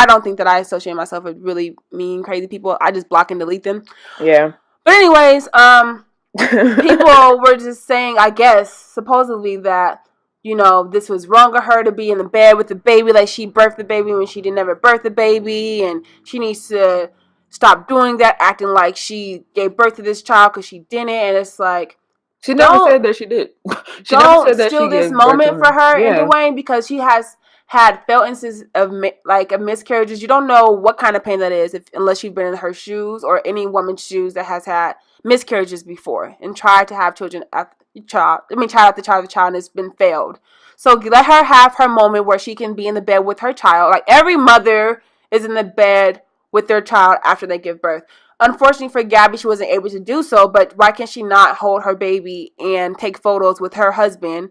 don't think that I associate myself with really mean, crazy people. I just block and delete them. Yeah. But anyways, people were just saying, I guess, supposedly that, you know, this was wrong of her to be in the bed with the baby, like she birthed the baby when she didn't ever birth the baby, and she needs to stop doing that, acting like she gave birth to this child because she didn't. And it's like, she never said that she did. She don't never said that steal this moment for her, and Dwayne, because she has had felt instances of miscarriages. You don't know what kind of pain that is unless you've been in her shoes or any woman's shoes that has had miscarriages before and tried to have child after child and it's been failed. So let her have her moment where she can be in the bed with her child. Like every mother is in the bed with their child after they give birth. Unfortunately for Gabi, she wasn't able to do so, but why can she not hold her baby and take photos with her husband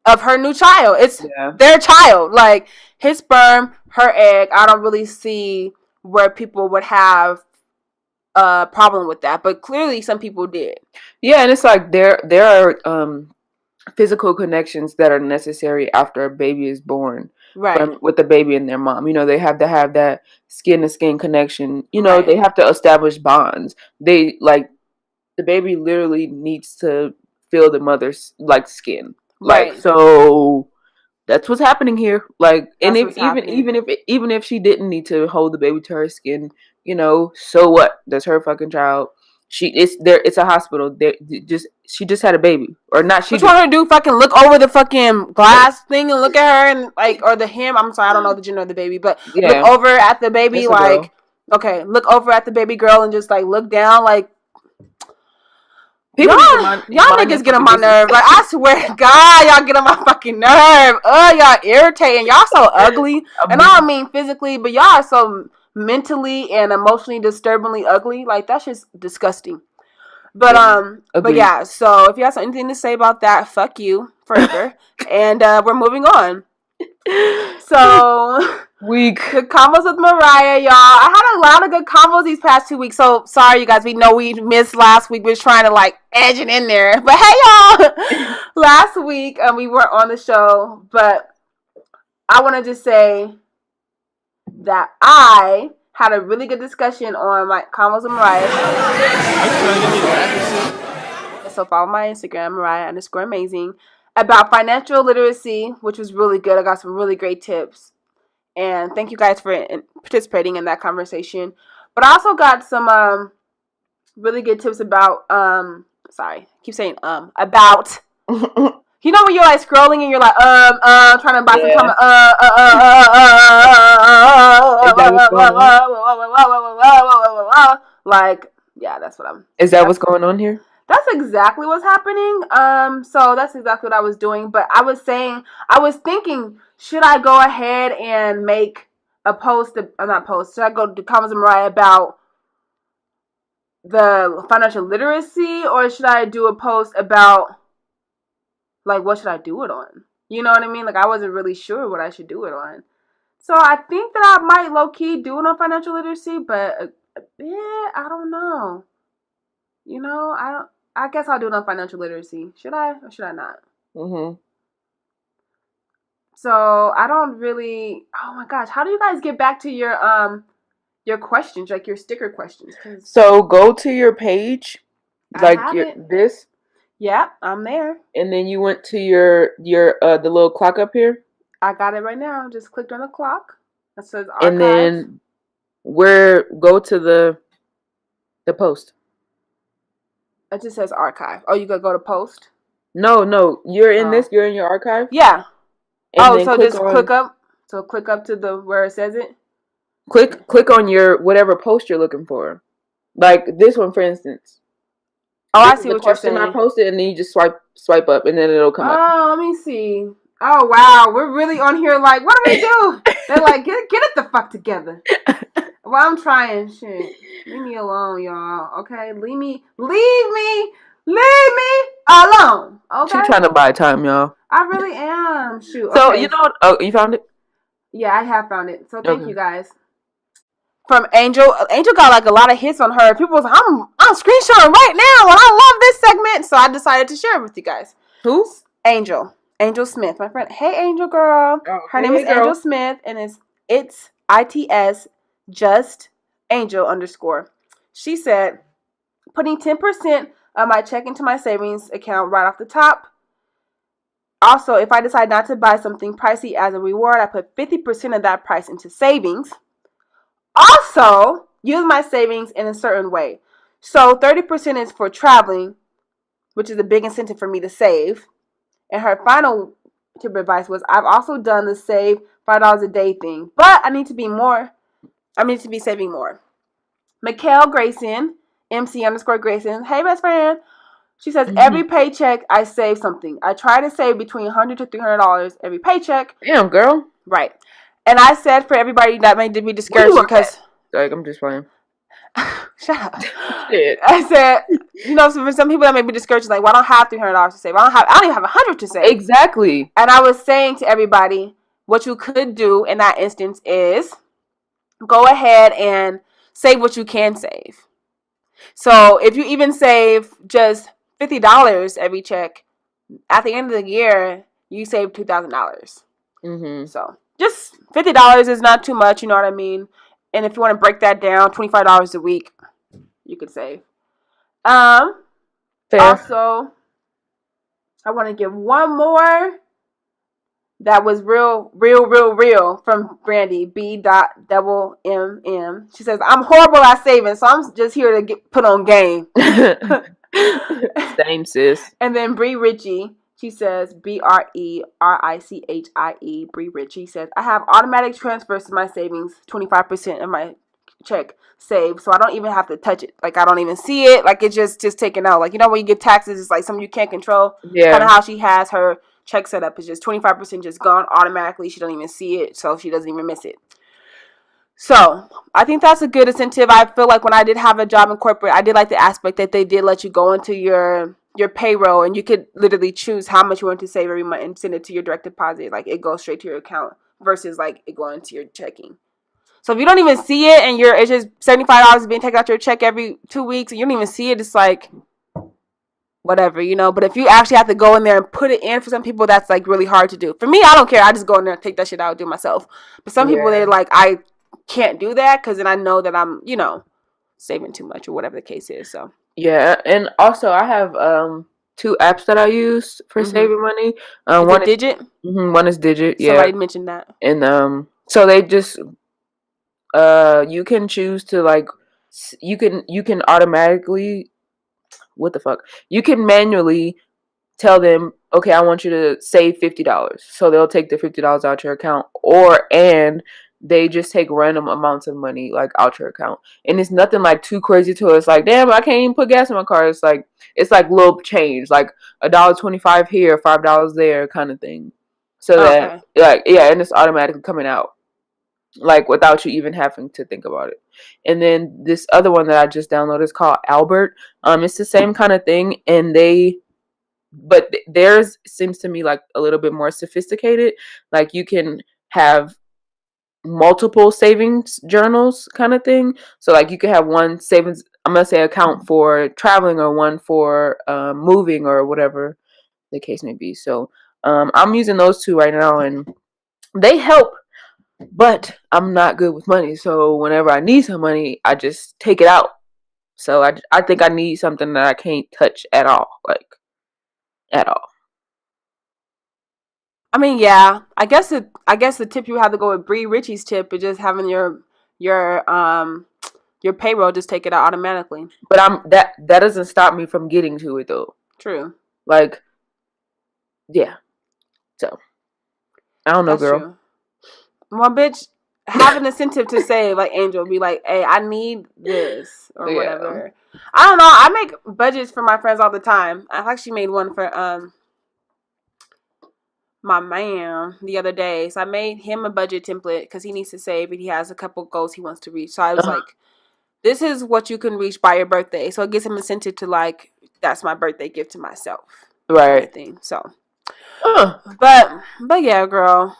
of her new child? It's their child. Like, his sperm, her egg. I don't really see where people would have a problem with that, but clearly some people did. Yeah, and it's like there are physical connections that are necessary after a baby is born. Right. With the baby and their mom. You know, they have to have that skin-to-skin connection. You know, they have to establish bonds. They, like, the baby literally needs to feel the mother's, like, skin. Right. Like, so that's what's happening here. Like, and even if she didn't need to hold the baby to her skin, you know, so what? That's her fucking child. It's a hospital. She just had a baby, or not? What you want her to do? Fucking look over the fucking glass thing and look at her and like, or the him. I'm sorry, I don't know the gender of the baby, but look over at the baby, like, okay, look over at the baby girl and just like look down, like. Y'all niggas get on my nerve. Like, I swear to God, y'all get on my fucking nerve. Y'all irritating. Y'all so ugly, and I don't mean physically, but y'all are so mentally and emotionally disturbingly ugly. Like, that's just disgusting. But but yeah, so if you have anything to say about that, fuck you forever. And we're moving on. So good combos with Mariah, y'all. I had a lot of good combos these past 2 weeks. So sorry, you guys. We know we missed last week. We were trying to like edge it in there, but hey, y'all. Last week we weren't on the show, but I want to just say that I had a really good discussion on my combos with Mariah. So follow my Instagram, Mariah_amazing, about financial literacy, which was really good. I got some really great tips. And thank you guys for participating in that conversation. But I also got some really good tips about about you know when you're like scrolling and you're like trying to buy some like, yeah, that's what I'm. Is that what's going on here? That's exactly what's happening. So that's exactly what I was doing. But I was thinking, should I go ahead and make a post? Should I go to comments of Mariah about the financial literacy, or should I do a post about like what should I do it on? You know what I mean? Like, I wasn't really sure what I should do it on. So I think that I might low key do it on financial literacy, but a bit, I don't know. You know, I guess I'll do it on financial literacy. Should I or should I not? Mm-hmm. So I don't really. Oh my gosh, how do you guys get back to your questions, like your sticker questions? So go to your page, like this. Yeah, I'm there. And then you went to your the little clock up here. I got it right now. Just clicked on the clock. That says archive. And then go to the post. It just says archive. Oh, you gotta go to post? No. You're in this. You're in your archive. Yeah. And so just click up. So click up to the where it says it. Click on your whatever post you're looking for, like this one, for instance. Oh, I see what you're saying. I posted, and then you just swipe up, and then it'll come up. Oh, let me see. Oh wow, we're really on here. Like, what do we do? They're like, get it the fuck together. Well, I'm trying. Shit, leave me alone, y'all. Okay, leave me alone. Okay. She's trying to buy time, y'all. I really am. Shoot. So okay. you know what? Oh, you found it? Yeah, I have found it. So thank you guys. from Angel. Angel got like a lot of hits on her. People was like, I'm screenshotting right now, and I love this segment, so I decided to share it with you guys. Who? Angel Smith, my friend. Hey, Angel girl. Her name is Angel Smith, and it's ITS just Angel _ She said, putting 10% of my check into my savings account right off the top. Also, if I decide not to buy something pricey as a reward, I put 50% of that price into savings. Also, use my savings in a certain way. So 30% is for traveling, which is a big incentive for me to save. And her final tip of advice was, I've also done the save $5 a day thing, but I need to be saving more. Mikhail Grayson, MC _ Grayson. Hey, best friend. She says, every paycheck I save something. I try to save between $100 to $300 every paycheck. Damn, girl. Right. And I said for everybody that may be discouraged because... Like, I'm just playing. Shut up. Shit. I said, for some people that may be discouraged, like, well, I don't have $300 to save. I don't even have $100 to save. Exactly. And I was saying to everybody, what you could do in that instance is go ahead and save what you can save. So if you even save just $50 every check, at the end of the year, you save $2,000. So just $50 is not too much, you know what I mean? And if you want to break that down, $25 a week, you could save. Fair. Also, I want to give one more that was real from Brandy B.MM. She says, I'm horrible at saving, so I'm just here to get put on game. Same, sis. And then Bree Ritchie, she says, BRERICHIE, Bree Ritchie says, I have automatic transfers to my savings, 25% of my check saved, so I don't even have to touch it. Like, I don't even see it. Like, it's just taken out. Like, when you get taxes, it's like something you can't control. Yeah. Kind of how she has her check set up is just 25% just gone automatically. She don't even see it, so she doesn't even miss it. So I think that's a good incentive. I feel like when I did have a job in corporate, I did like the aspect that they did let you go into your payroll and you could literally choose how much you want to save every month and send it to your direct deposit. Like, it goes straight to your account versus like it going to your checking. So if you don't even see it and it's just $75 being taken out your check every 2 weeks and you don't even see it, it's like whatever, But if you actually have to go in there and put it in, for some people, that's like really hard to do. For me, I don't care. I just go in there and take that shit out and do it myself. But some people, they're like, I can't do that because then I know that I'm, saving too much or whatever the case is. So yeah, and also I have 2 apps that I use for saving money. One is Digit. One is Digit. Yeah, somebody mentioned that. And so they just you can choose to like you can automatically. What the fuck? You can manually tell them, okay, I want you to save $50. So they'll take the $50 out your account, and they just take random amounts of money like out your account. And it's nothing like too crazy to it. It's like, damn, I can't even put gas in my car. It's like little change, like $1.25 here, $5 there kind of thing. So that and it's automatically coming out. Like, without you even having to think about it. And then this other one that I just downloaded is called Albert. It's the same kind of thing, and but theirs seems to me like a little bit more sophisticated. Like, you can have multiple savings journals kind of thing. So like, you could have one savings, I'm gonna say, account for traveling, or one for moving, or whatever the case may be. So I'm using those 2 right now, and they help. But I'm not good with money, so whenever I need some money, I just take it out. So I think I need something that I can't touch at all, like at all. I mean, yeah. I guess the tip you have to go with Bree Ritchie's tip is just having your payroll just take it out automatically. But that doesn't stop me from getting to it though. True. Like, yeah. So I don't know, that's girl. True. Well, bitch, have an incentive to save. Like Angel, be like, hey, I need this or whatever. I don't know. I make budgets for my friends all the time. I actually made one for my man the other day. So I made him a budget template because he needs to save and he has a couple goals he wants to reach. So I was like, this is what you can reach by your birthday. So it gives him incentive to like, that's my birthday gift to myself. Right. Thing. So, but yeah, girl.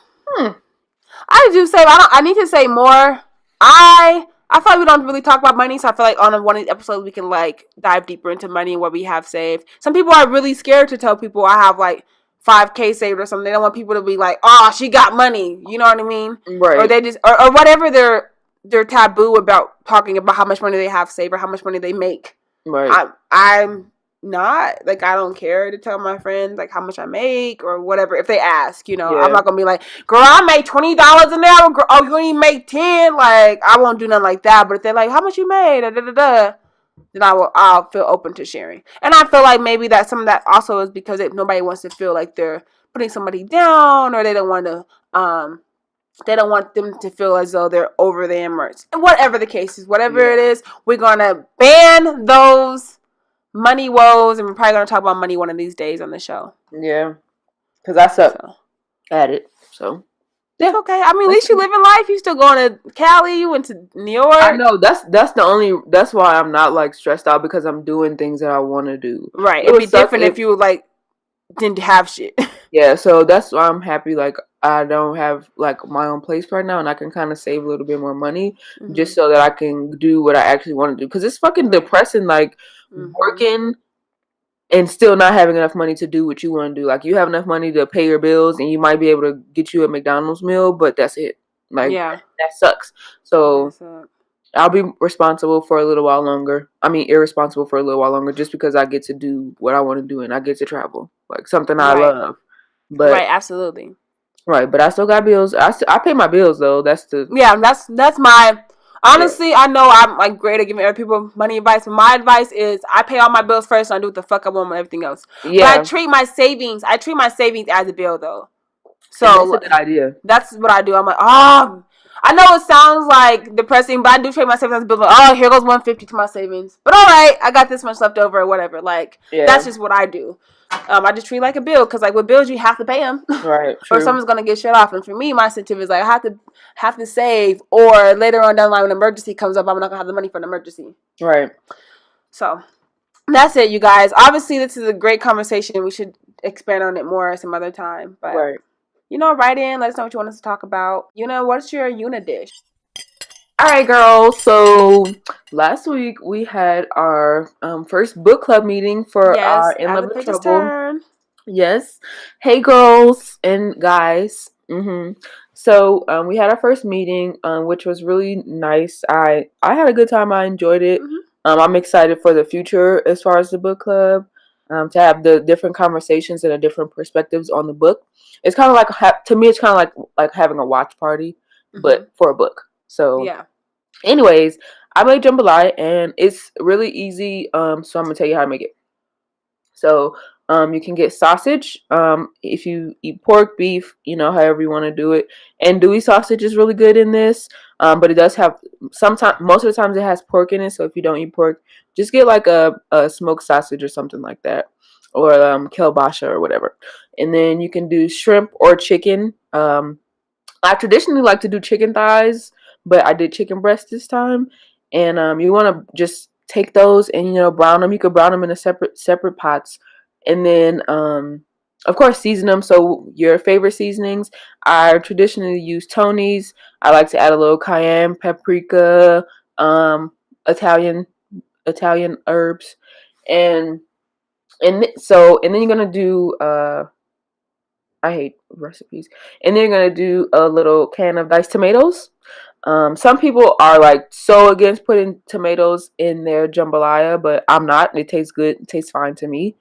I do save. I need to save more. I I feel like we don't really talk about money, so I feel like on one of these episodes we can like dive deeper into money and what we have saved. Some people are really scared to tell people I have like 5K saved or something. They don't want people to be like, "Oh, she got money." You know what I mean? Right. Or they just or whatever they're taboo about talking about how much money they have saved or how much money they make. Right. I'm not like, I don't care to tell my friends like how much I make or whatever if they ask, you know. Yeah. I'm not gonna be like, girl, I make $20 an hour. Girl, oh, you only make 10. Like, I won't do nothing like that. But if they're like, how much you made, then I'll feel open to sharing. And I feel like maybe that some of that also is because nobody wants to feel like they're putting somebody down, or they don't want them to feel as though they're over them, or whatever the case is. Whatever it is, we're gonna ban those money woes, and we're probably gonna talk about money one of these days on the show. Yeah, because I suck at it. So yeah, it's okay. I mean, at least you living life. You still going to Cali. You went to New York. I know that's why I'm not like stressed out, because I'm doing things that I want to do. Right. It'd be different if you like didn't have shit. Yeah, so that's why I'm happy. Like, I don't have like my own place right now, and I can kind of save a little bit more money just so that I can do what I actually want to do. Because it's fucking depressing, like working and still not having enough money to do what you want to do. Like, you have enough money to pay your bills, and you might be able to get you a McDonald's meal, but that's it. Like, that sucks. So I'll be responsible for a little while longer. I mean, irresponsible for a little while longer, just because I get to do what I want to do, and I get to travel, like something I love. But right, absolutely. Right, but I still got bills. I pay my bills though. That's my. Honestly, I know I'm like great at giving other people money advice, but my advice is I pay all my bills first, and I do what the fuck I want with everything else. Yeah. But I treat my savings as a bill though. So that's a good idea. That's what I do. I'm like, oh, I know it sounds like depressing, but I do treat my savings as a bill. Like, oh, here goes $150 to my savings. But all right, I got this much left over or whatever. Like, that's just what I do. I just treat it like a bill, because like with bills you have to pay them, right? Or someone's gonna get shut off. And for me, my incentive is like I have to save, or later on down the line when an emergency comes up, I'm not gonna have the money for an emergency. Right. So that's it, you guys. Obviously, this is a great conversation. We should expand on it more some other time. But write in, let us know what you want us to talk about. What's your dish? All right, girls. So last week we had our first book club meeting for our In Love with Trouble. Turn. Yes. Hey, girls and guys. So we had our first meeting, which was really nice. I had a good time. I enjoyed it. I'm excited for the future as far as the book club. To have the different conversations and the different perspectives on the book. It's kind of like, to me, it's kind of like having a watch party, but for a book. So anyways, I made jambalaya, and it's really easy. So I'm gonna tell you how to make it. So you can get sausage. If you eat pork, beef, however you want to do it. Andouille sausage is really good in this. But it does have most of the times it has pork in it. So if you don't eat pork, just get like a smoked sausage or something like that, or kielbasa or whatever. And then you can do shrimp or chicken. I traditionally like to do chicken thighs, but I did chicken breast this time. And you want to just take those and brown them. You could brown them in a separate pots, and then of course season them. So your favorite seasonings. I traditionally use Tony's. I like to add a little cayenne, paprika, Italian herbs, and then you're gonna do I hate recipes. And then you're gonna do a little can of diced tomatoes. Some people are like so against putting tomatoes in their jambalaya, but I'm not. It tastes good. It tastes fine to me.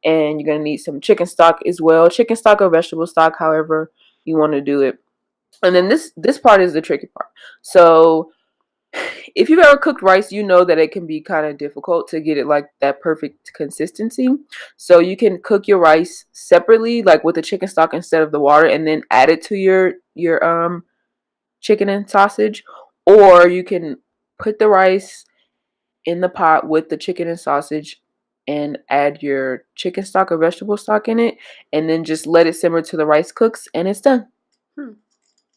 And you're gonna need some chicken stock as well. Chicken stock or vegetable stock, however you want to do it. And then this part is the tricky part. So if you've ever cooked rice, you know that it can be kind of difficult to get it like that perfect consistency. So you can cook your rice separately, like with the chicken stock instead of the water, and then add it to your chicken and sausage. Or you can put the rice in the pot with the chicken and sausage and add your chicken stock or vegetable stock in it, and then just let it simmer till the rice cooks, and it's done.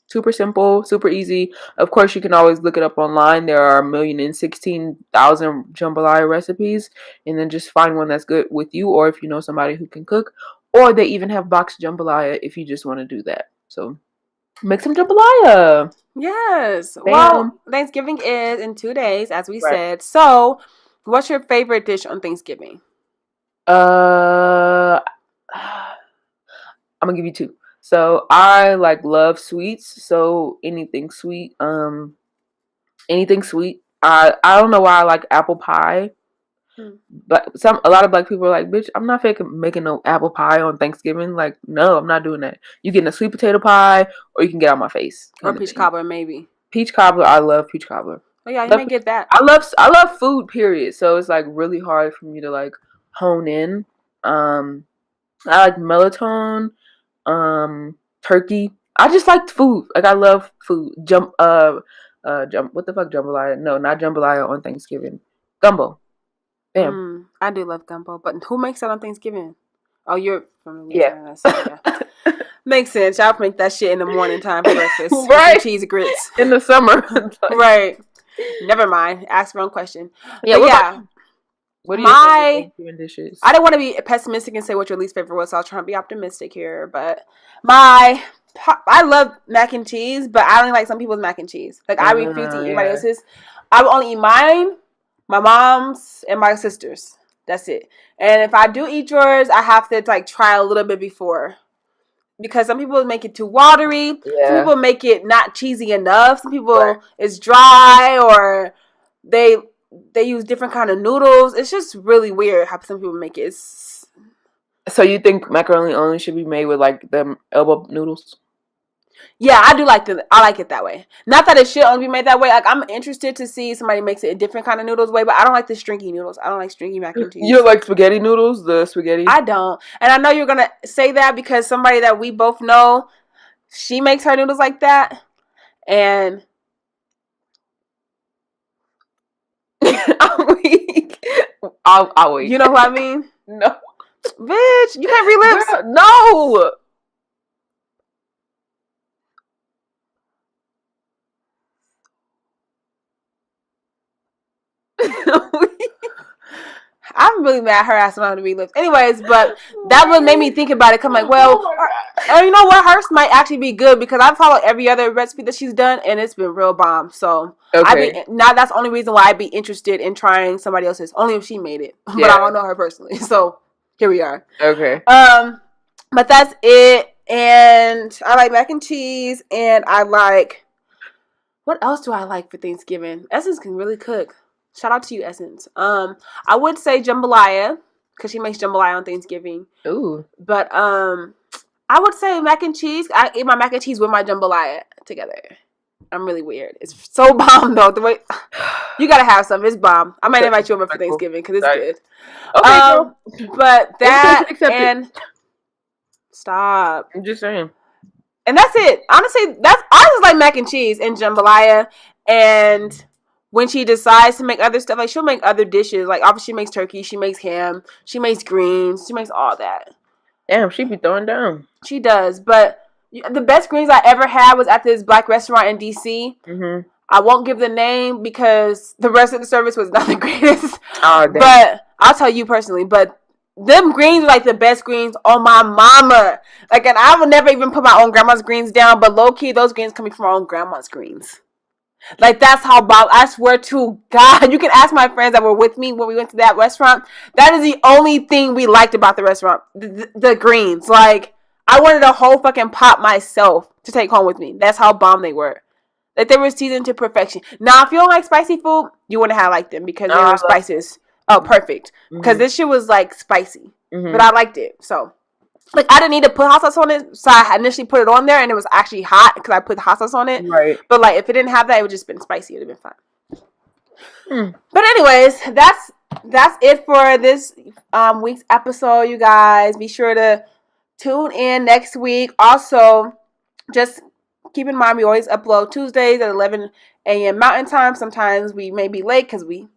Super simple, super easy. Of course, you can always look it up online. There are 1,016,000 jambalaya recipes, and then just find one that's good with you, or if you know somebody who can cook. Or they even have boxed jambalaya if you just want to do that. So Make some jambalaya. Yes. Bam. Well, Thanksgiving is in 2 days, as we said. So, what's your favorite dish on Thanksgiving? I'm gonna give you two. So I love sweets. So anything sweet. Anything sweet. I don't know why I like apple pie. But a lot of black people are like, bitch, I'm not making no apple pie on Thanksgiving. Like, no, I'm not doing that. You getting a sweet potato pie, or you can get out my face. Or peach cobbler, maybe. Peach cobbler, I love peach cobbler. Oh yeah, you may get that. I love food, period. So it's like really hard for me to like hone in. I like melatonin, turkey. I just like food. Like I love food. What the fuck, jambalaya? No, not jambalaya on Thanksgiving. Gumbo. Damn. I do love gumbo, but who makes that on Thanksgiving? Oh, you're from Louisiana. Yeah. Makes sense. Y'all make that shit in the morning time for breakfast. Right. Cheese grits. In the summer. Right. Never mind. Ask the wrong question. Yeah, what are your favorite Thanksgiving dishes? I didn't want to be pessimistic and say what your least favorite was, so I was trying to be optimistic here. But I love mac and cheese, but I don't like some people's mac and cheese. Like, I refuse to eat anybody else's. I will only eat mine, my mom's, and my sister's. That's it. And if I do eat yours, I have to like try a little bit before. Because some people make it too watery. Yeah. Some people make it not cheesy enough. Some people it's dry, or they use different kind of noodles. It's just really weird how some people make it. So you think macaroni only should be made with like the elbow noodles? Yeah, I do like I like it that way. Not that it should only be made that way. Like, I'm interested to see somebody makes it a different kind of noodles way, but I don't like the stringy noodles. I don't like stringy mac and cheese. You don't like spaghetti noodles? The spaghetti? I don't. And I know you're going to say that because somebody that we both know, she makes her noodles like that. And I'm weak. I'll wait. You know who I mean? No. Bitch, you can't relive. Girl, no. I'm really mad her asking how to relive. Anyways, but that would make me think about it. Cause I'm like, well, you know what? Hers might actually be good because I follow every other recipe that she's done, and it's been real bomb. So now that's the only reason why I'd be interested in trying somebody else's. Only if she made it, but I don't know her personally. So here we are. Okay. But that's it. And I like mac and cheese, and I like. What else do I like for Thanksgiving? Essence can really cook. Shout out to you, Essence. I would say jambalaya because she makes jambalaya on Thanksgiving. Ooh. But I would say mac and cheese. I eat my mac and cheese with my jambalaya together. I'm really weird. It's so bomb though. The way you gotta have some. It's bomb. I might invite you over for Thanksgiving because it's good. Okay, but that and stop. I'm just saying. And that's it. Honestly, I just like mac and cheese and jambalaya. And when she decides to make other stuff, like she'll make other dishes. Like obviously she makes turkey, she makes ham, she makes greens, she makes all that. Damn, she be throwing down. She does, but the best greens I ever had was at this black restaurant in DC. Mm-hmm. I won't give the name because the rest of the service was not the greatest. Oh, but I'll tell you personally, but them greens are like the best greens on my mama. Like, and I would never even put my own grandma's greens down, but low key, those greens coming from my own grandma's greens. Like, that's how Bob, I swear to God, you can ask my friends that were with me when we went to that restaurant. That is the only thing we liked about the restaurant. The greens. Like, I wanted a whole fucking pot myself to take home with me. That's how bomb they were. Like, they were seasoned to perfection. Now, if you don't like spicy food, you wouldn't have liked them because they were spices. Oh, perfect. Because this shit was, like, spicy. Mm-hmm. But I liked it. So, like, I didn't need to put hot sauce on it. So, I initially put it on there, and it was actually hot because I put hot sauce on it. Right. But, like, if it didn't have that, it would just been spicy. It would have been fine. But, anyways, that's it for this week's episode, you guys. Be sure to tune in next week. Also, just keep in mind, we always upload Tuesdays at 11 a.m. Mountain Time. Sometimes we may be late because we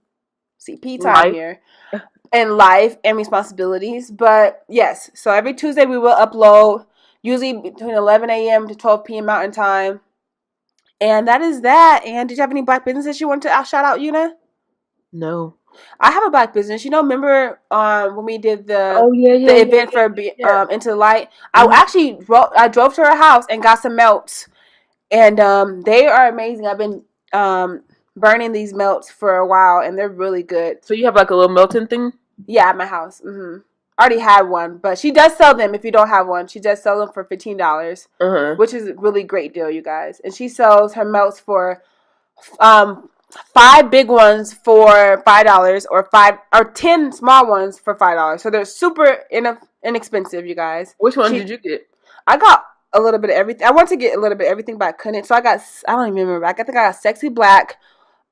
CP time here. And life and responsibilities. But yes, so every Tuesday we will upload, usually between 11 a.m. to 12 p.m. Mountain Time. And that is that. And did you have any black businesses you want to shout out, Una? No. I have a black business. You know, remember when we did the event for Into the Light? Mm-hmm. I drove to her house and got some Meltz. And they are amazing. I've been burning these Meltz for a while, and they're really good. So you have like a little melting thing? Yeah, at my house. I already had one, but she does sell them. If you don't have one, she does sell them for $15, which is a really great deal, you guys. And she sells her Meltz for 5 big ones for $5, or 10 small ones for $5. So they're super inexpensive, you guys. Which one did you get? I got a little bit of everything. I wanted to get a little bit of everything, but I couldn't. So I don't even remember. I think I got Sexy Black.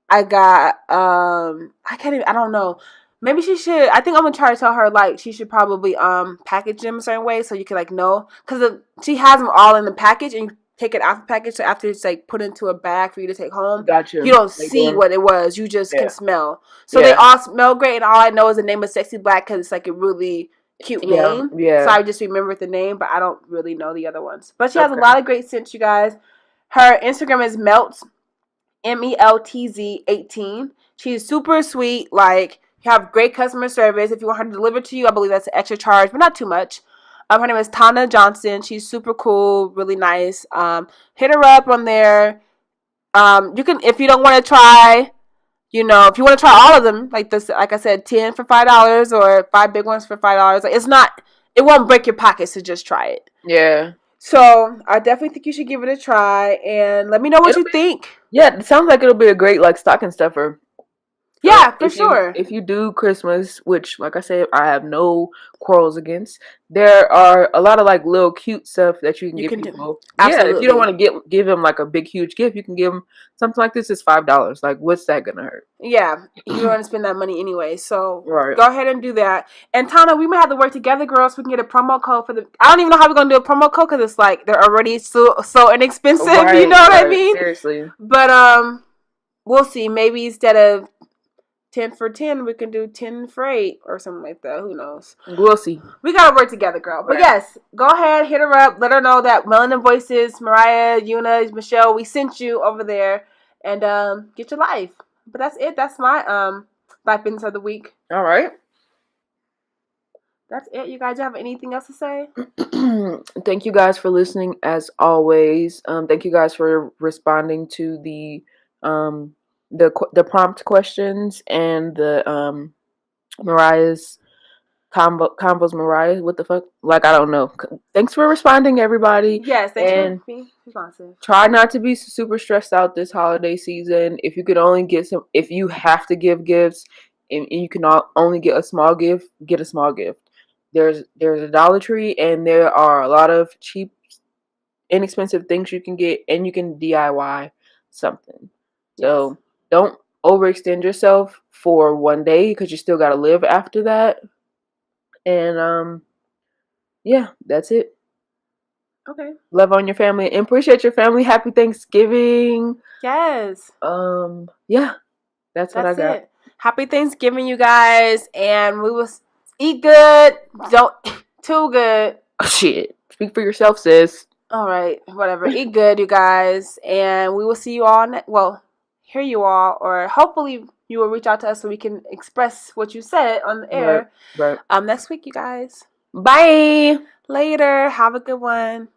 I got I don't know. Maybe she should. I think I'm gonna try to tell her like she should probably package them a certain way so you can like know, because she has them all in the package and you take it out the package. So after it's like put into a bag for you to take home, gotcha. You don't see what it was. You just can smell. So they all smell great, and all I know is the name of Sexy Black because it's like a really cute name. Yeah. So I just remembered the name, but I don't really know the other ones. But she has a lot of great scents, you guys. Her Instagram is Meltz, MELTZ 18. She's super sweet. Like, you have great customer service. If you want her to deliver to you, I believe that's an extra charge, but not too much. Her name is Tana Johnson. She's super cool, really nice. Hit her up on there. You can, if you don't want to try, if you want to try all of them, like this, like I said, 10 for $5 or 5 big ones for $5. Like, it won't break your pockets to just try it. Yeah. So I definitely think you should give it a try and let me know what you think. Yeah, it sounds like it'll be a great like stocking stuffer. Yeah, for sure. If you do Christmas, which, like I said, I have no quarrels against, there are a lot of like little cute stuff that you can give people. Absolutely. Yeah, if you don't want to give them like a big huge gift, you can give them something like this. Is $5. Like, what's that gonna hurt? Yeah, you don't want to spend that money anyway. So go ahead and do that. And Tana, we might have to work together, girls. So we can get a promo code for the. I don't even know how we're gonna do a promo code because it's like they're already so inexpensive. Right, you know what I mean? Seriously. But we'll see. Maybe instead of 10 for 10, we can do 10 for 8 or something like that. Who knows? We'll see. We gotta work together, girl. But yes, go ahead, hit her up, let her know that Melanin Voices, Mariah, Yuna, Michelle, we sent you over there, and get your life. But that's it. That's my life business of the week. All right. That's it. You guys have anything else to say? Thank you guys for listening as always. Thank you guys for responding to the prompt questions and the Mariah's combos. Mariah, what the fuck? Like, I don't know. Thanks for responding, everybody. Yes, thanks for being responsive. Try not to be super stressed out this holiday season. If you could only get if you have to give gifts and you can only get a small gift, get a small gift. There's a Dollar Tree, and there are a lot of cheap, inexpensive things you can get, and you can DIY something. So don't overextend yourself for one day because you still got to live after that. And yeah, that's it. Okay. Love on your family and appreciate your family. Happy Thanksgiving. Yes. Yeah, that's what I got. It. Happy Thanksgiving, you guys, and we will eat good. Don't too good. Oh, shit. Speak for yourself, sis. All right, whatever. Eat good, you guys, and we will see you all. Hear you all, or hopefully you will reach out to us so we can express what you said on the air. Right. Next week, you guys. Bye. Later. Have a good one.